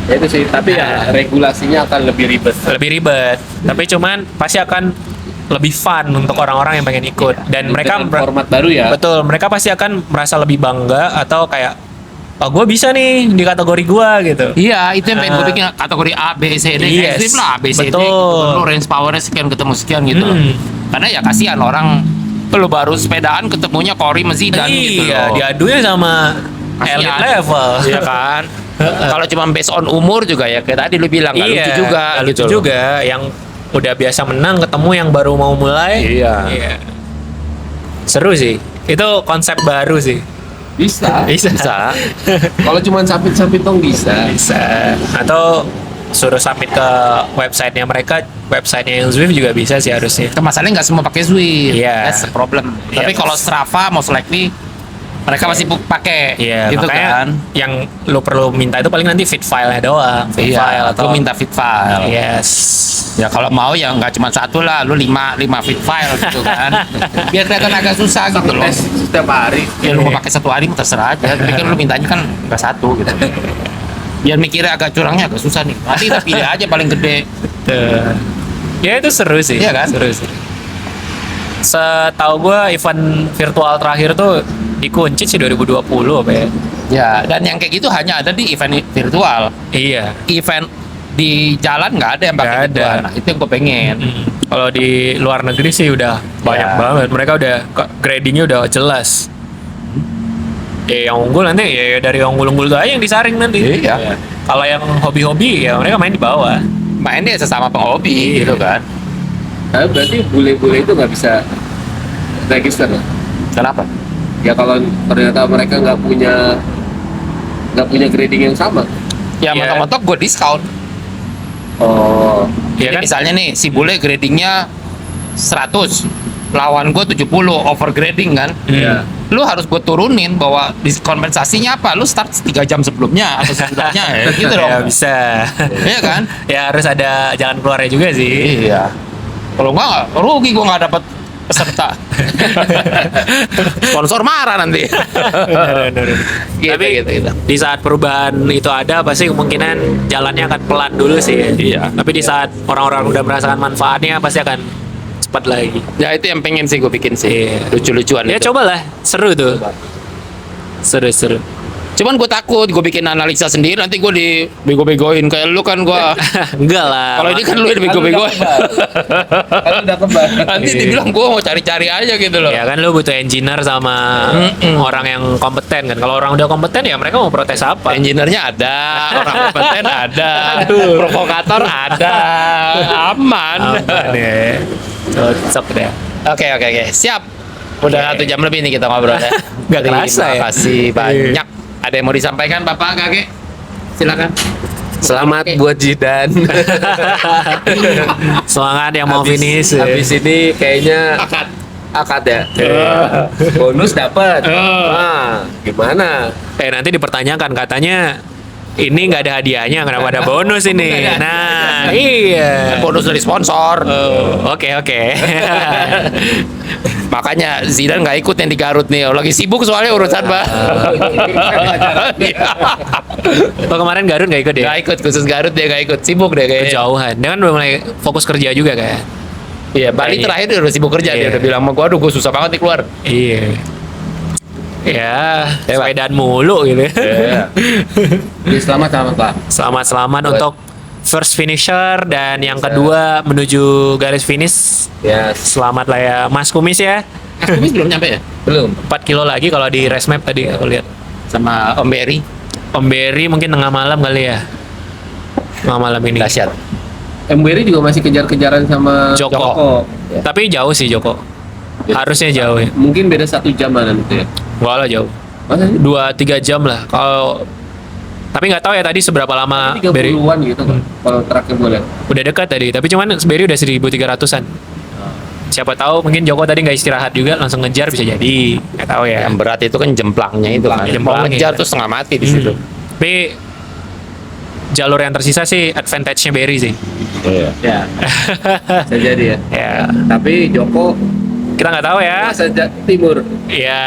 Ya itu sih, tapi ya regulasinya akan lebih ribet. Lebih ribet, tapi cuman pasti akan lebih fun untuk orang-orang yang pengen ikut. Dan mereka Dengan format baru ya. betul, mereka pasti akan merasa lebih bangga atau kayak oh gue bisa nih di kategori gue gitu. Iya, itu yang pengen gue bikin kategori A, B, C, D, Yes. Kayak lah A, B, C, D. Betul. Gitu. Lo range powernya sekian ketemu sekian gitu. Karena ya kasihan orang lo baru sepedaan ketemunya Cory Mezidan gitu Iya, loh. diadunya sama Kasihan. elite level. Iya kan? Kalau cuma based on umur juga ya kayak tadi lu bilang nggak lucu juga nggak gitu lucu loh. juga. Yang udah biasa menang ketemu yang baru mau mulai. Iya. Seru sih. Itu konsep baru sih. Bisa. Bisa. Kalau cuma sapit-sapit dong bisa. Bisa. Atau suruh submit ke websitenya mereka, websitenya yang Zwift juga bisa sih harusnya. Masalahnya nggak semua pakai Zwift. Iya. That's the problem. Iya. Tapi kalau Strava most likely mereka masih pakai. Iya, gitu makanya kan. yang lo perlu minta itu paling nanti feed file-nya doang. Feed file Iya, atau lu minta feed file. Yes. Ya kalau mau ya nggak cuma satu lah, lu 5 feed file gitu kan. Biar kelihatan agak susah gitu loh. Tes setiap hari. Ya lu mau pakai satu hari terserah aja. Tapi kan lu mintanya kan nggak satu gitu. Biar mikirnya agak curangnya agak susah nih. Nanti kita pilih aja paling gede. Tuh. Ya itu seru sih. Iya kan? Seru sih. Setahu gue event virtual terakhir tuh dikunci sih 2020 apa ya? Ya, dan yang kayak gitu hanya ada di event virtual. Iya. Event di jalan nggak ada yang pakai Nggak gituan. ada. Nah, itu yang gue pengen. Kalau di luar negeri sih udah banyak Ya. banget. Mereka udah gradingnya udah jelas. Ya yang unggul nanti ya dari yang unggul-unggul tuh aja yang disaring nanti. Iya. Ya. Kalau yang hobi-hobi ya mereka main di bawah. Mainnya sesama penghobi gitu kan. Tapi berarti bule-bule itu nggak bisa register. Kenapa? Ya kalau ternyata mereka nggak punya grading yang sama. Ya Iya. mentok-mentok gue diskon. Oh. Iya Jadi kan? misalnya nih si bule gradingnya 100, lawan gue 70 over grading kan. Iya. Lu harus gue turunin bahwa kompensasinya apa? Lu start 3 jam sebelumnya atau sebelumnya ya gitu dong. Ya bisa. Iya kan? Ya harus ada jalan keluarnya juga sih. Iya. Kalau enggak rugi gue nggak dapat peserta. Sponsor marah nanti. Gitu, Tapi gitu. di saat perubahan itu ada pasti kemungkinan jalannya akan pelan dulu sih. Iya. Tapi di saat orang-orang udah merasakan manfaatnya pasti akan cepat lagi. Ya itu yang pengen sih gue bikin sih. Iya. Lucu-lucuan Ya itu. cobalah, seru tuh. Seru. Cuman gue takut, gue bikin analisa sendiri nanti gue dibego-begoin kayak lu kan gue. Enggak lah. Kalau ini kan lu yang dibego-begoin. Kan udah kembar. Nanti dibilang gue mau cari-cari aja gitu loh. Ya kan lu butuh engineer sama orang yang kompeten kan. Kalau orang udah kompeten ya mereka mau protes apa? Engineer-nya ada, orang kompeten ada, provokator ada, aman. Aman ya. Cocok deh. Oke, siap. Udah 1 jam lebih nih kita ngobrol ya. Nggak kerasa ya. Terima kasih banyak. Ada yang mau disampaikan Bapak Kakek? Silakan. Selamat buat Zidane. Semangat yang mau finish. Ya. Habis ini kayaknya akad ya. Bonus dapat. Nah, gimana? Nanti dipertanyakan katanya ini nggak ada hadiahnya, kenapa ada bonus ini? Nah, iya. Bonus dari sponsor. Oke. Makanya Zidane nggak ikut yang di Garut nih. Lagi sibuk soalnya urusan Pak. Oh, kemarin Garut nggak ikut ya? Nggak ikut, khusus Garut dia nggak ikut. Sibuk deh kayaknya. Kejauhan. Dia kan udah mulai fokus kerja juga kayak. Iya, Bali Kayaknya. terakhir dia udah sibuk kerja. Dia Iya. udah bilang sama gua, aduh gue susah banget nih keluar. Iya. Ya, Hebat. sepedaan mulu gitu. Iya. Selamat Pak. Selamat untuk first finisher dan yang kedua menuju garis finish. Yes. Selamat lah ya Mas Kumis ya. Kumis belum nyampe ya? Belum. 4 kilo lagi kalau di race map tadi aku lihat. Sama Om Berry. Om Berry mungkin tengah malam kali ya. Tengah malam ini. Dahsyat. Mbri juga masih kejar-kejaran sama Joko. Tapi jauh sih Joko. Harusnya jauh ya. Mungkin beda 1 jam nanti ya. Wah lah jauh. Masa sih? 2-3 jam lah. Kalau tapi nggak tahu ya tadi seberapa lama Berry. 30-an gitu kan. Kalau terakhir gue lihat. Udah dekat tadi. Tapi cuman Berry udah 1.300-an. Siapa tahu mungkin Joko tadi nggak istirahat juga langsung ngejar bisa jadi. Nggak tahu ya. Yang berat itu kan jemplangnya itu kan. Mau Jemplangnya. ngejar tuh setengah mati di situ. Tapi jalur yang tersisa sih advantage-nya Berry sih. Iya. Ya. Bisa jadi ya. Ya, Tapi Joko kita nggak tahu ya. masa timur. Ya,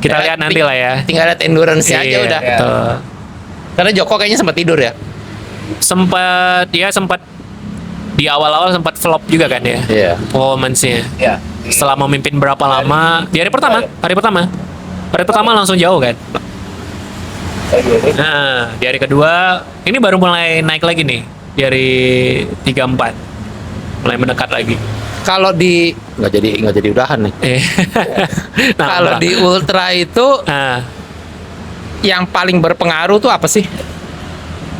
kita lihat nanti lah ya. Tinggal lihat endurance aja Iya, udah. betul. Karena Joko kayaknya sempat tidur ya. Sempat di awal-awal sempat flop juga kan ya. Iya. Performance-nya. Ya. Setelah memimpin berapa lama? Di hari pertama langsung jauh kan. Nah, di hari kedua ini baru mulai naik lagi nih. Di hari 34 mulai mendekat lagi. Kalau di nggak jadi udahan nih. Nah, Kalau di ultra itu nah, yang paling berpengaruh tuh apa sih?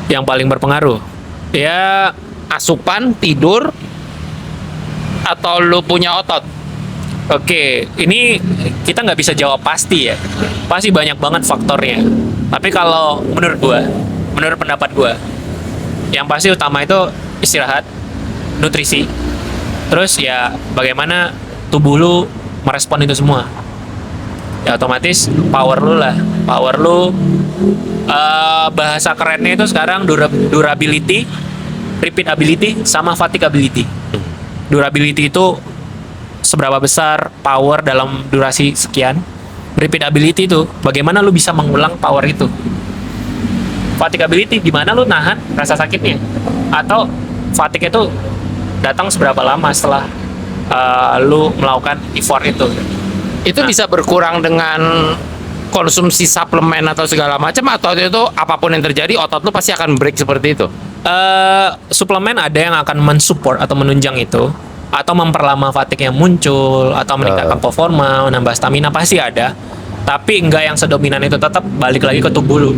yang paling berpengaruh ya Asupan, tidur, atau lu punya otot? oke, ini kita nggak bisa jawab pasti ya. Pasti banyak banget faktornya. Tapi kalau menurut pendapat gua, yang pasti utama itu istirahat, nutrisi, terus ya bagaimana tubuh lu merespon itu semua. Ya otomatis power lu bahasa kerennya itu sekarang durability, repeatability, sama fatigability. Durability itu seberapa besar power dalam durasi sekian. Repeatability itu bagaimana lu bisa mengulang power itu. Fatigability gimana lu nahan rasa sakitnya. Atau fatigue itu datang seberapa lama setelah lu melakukan effort itu. Itu bisa berkurang dengan konsumsi suplemen atau segala macam, atau itu apapun yang terjadi otot lu pasti akan break seperti itu? Suplemen ada yang akan mensupport atau menunjang itu, atau memperlama fatigue yang muncul, atau meningkatkan performa, menambah stamina, pasti ada. Tapi enggak yang sedominan itu, tetap balik lagi ke tubuh lu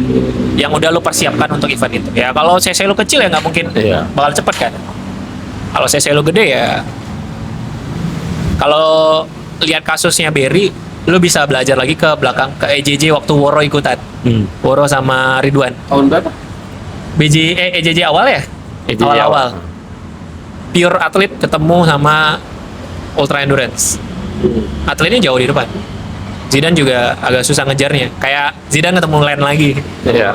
yang udah lu persiapkan untuk event itu. Ya kalau CC lu kecil ya nggak mungkin bakal cepet kan. Kalau CC lu gede ya, kalau lihat kasusnya Berry, lu bisa belajar lagi ke belakang, ke EJJ waktu Woro ikutan. Woro sama Ridwan. Tahun berapa? EJJ awal ya? EJJ Awal-awal. Pure atlet ketemu sama ultra endurance. Atletnya jauh di depan. Zidane juga agak susah ngejarnya. Kayak Zidane ketemu Len lagi. Iya.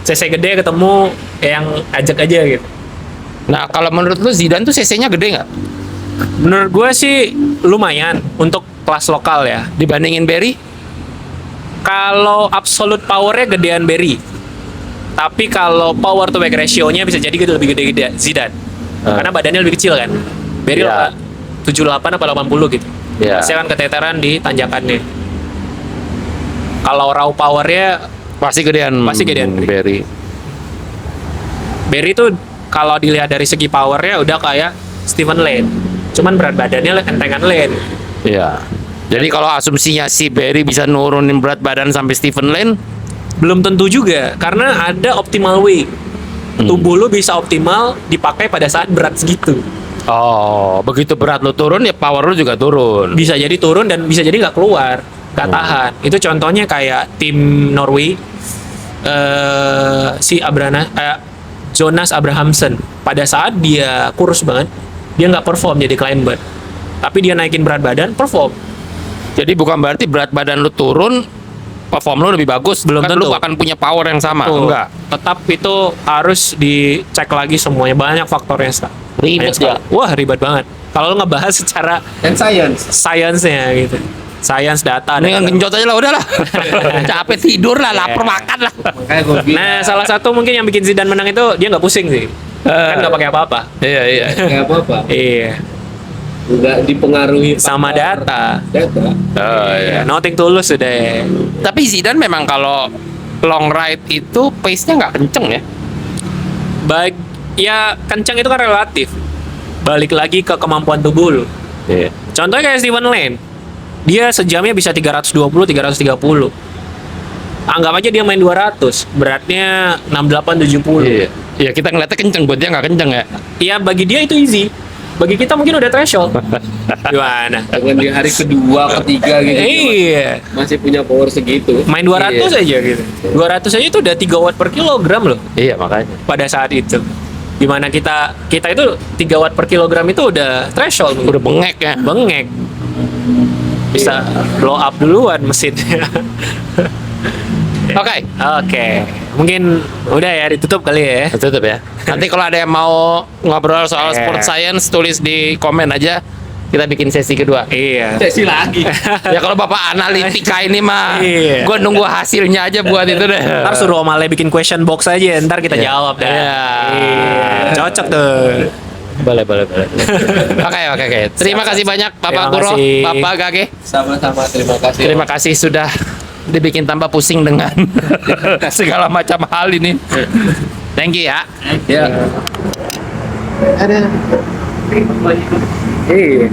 CC gede ketemu yang ajak aja gitu. Nah, kalau menurut lu Zidane tuh CC-nya gede nggak? Menurut gue sih lumayan untuk kelas lokal ya. Dibandingin Berry? Kalau absolute powernya gedean Berry. Tapi kalau power to weight ratio-nya bisa jadi lebih gede Zidane. Karena badannya lebih kecil kan. Berry Iya. 78 apa 80 gitu. Iya. Saya kan keteteran di tanjakannya. Kalau raw powernya Pasti gedean. Pasti gedean Berry. Berry tuh kalau dilihat dari segi powernya udah kayak Steven Lane. Cuman berat badannya entengan Lane. Iya. Jadi kalau asumsinya si Berry bisa nurunin berat badan sampai Steven Lane, Belum tentu juga karena ada optimal weight. Tubuh lu bisa optimal dipakai pada saat berat segitu. oh, begitu berat lu turun ya power lu juga turun. Bisa jadi turun dan bisa jadi nggak keluar, nggak tahan. Itu contohnya kayak tim Norway, si Jonas Abrahamsen. Pada saat dia kurus banget, dia nggak perform jadi climber. Tapi dia naikin berat badan, perform. Jadi bukan berarti berat badan lu turun, perform lu lebih bagus. Belum kan tentu. lu akan punya power yang sama. Tuh, Enggak. tetap itu harus dicek lagi semuanya. Banyak faktornya, Sta. Ribet Banyak sekali. ya. Wah, ribet banget. Kalau lu ngebahas secara And science. science-nya gitu. Science data. Mendingan genjot aja lah, udahlah. Capek tidur lah, lapar Iya. makan lah. Makanya gue bilang. Nah, salah satu mungkin yang bikin Zidane menang itu dia nggak pusing sih. Kan nggak pakai apa-apa. Iya, iya. Nggak apa-apa. Iya. Nggak dipengaruhi Sama faktor data. Data. Oh, iya. Nothing tulus sudah ya. Tapi Zidane memang kalau long ride itu pace-nya nggak kenceng ya. Ya kencang itu kan relatif. Balik lagi ke kemampuan tubuh lu. Iya. Contohnya kayak Steven Lane. Dia sejamnya bisa 320, 330. Anggap aja dia main 200. Beratnya 68, 70. Iya. Ya kita ngeliatnya kenceng, buat dia nggak kenceng ya. Ya bagi dia itu easy. Bagi kita mungkin udah threshold. Gimana? Dengan di hari kedua, ketiga gitu. Iya. Masih punya power segitu. Main 200 aja gitu. 200 aja itu udah 3 watt per kilogram loh Iya makanya. pada saat itu. Dimana kita itu 3 watt per kilogram itu udah threshold. Udah bengek ya. Bengek. Bisa blow up duluan mesinnya. Oke. Oke. Mungkin udah ya ditutup kali ya. Tutup ya. Nanti kalau ada yang mau ngobrol soal Iya. sport science, tulis di komen aja. Kita bikin sesi kedua. Iya. Sesi lagi. Ya kalau bapak analitika ini mah, Iya. gue nunggu hasilnya aja buat itu deh. Ntar suruh Om Ale bikin question box aja, ntar kita Iya. jawab dah. Iya. Iya. Cocok tuh. Boleh. Oke. Terima kasih banyak Bapak Terima Kuro, kasih. Bapak Gage. Sama-sama, terima kasih. Terima kasih sudah dibikin tambah pusing dengan segala macam hal ini. Thank you ya. Ya. Ada. Iya.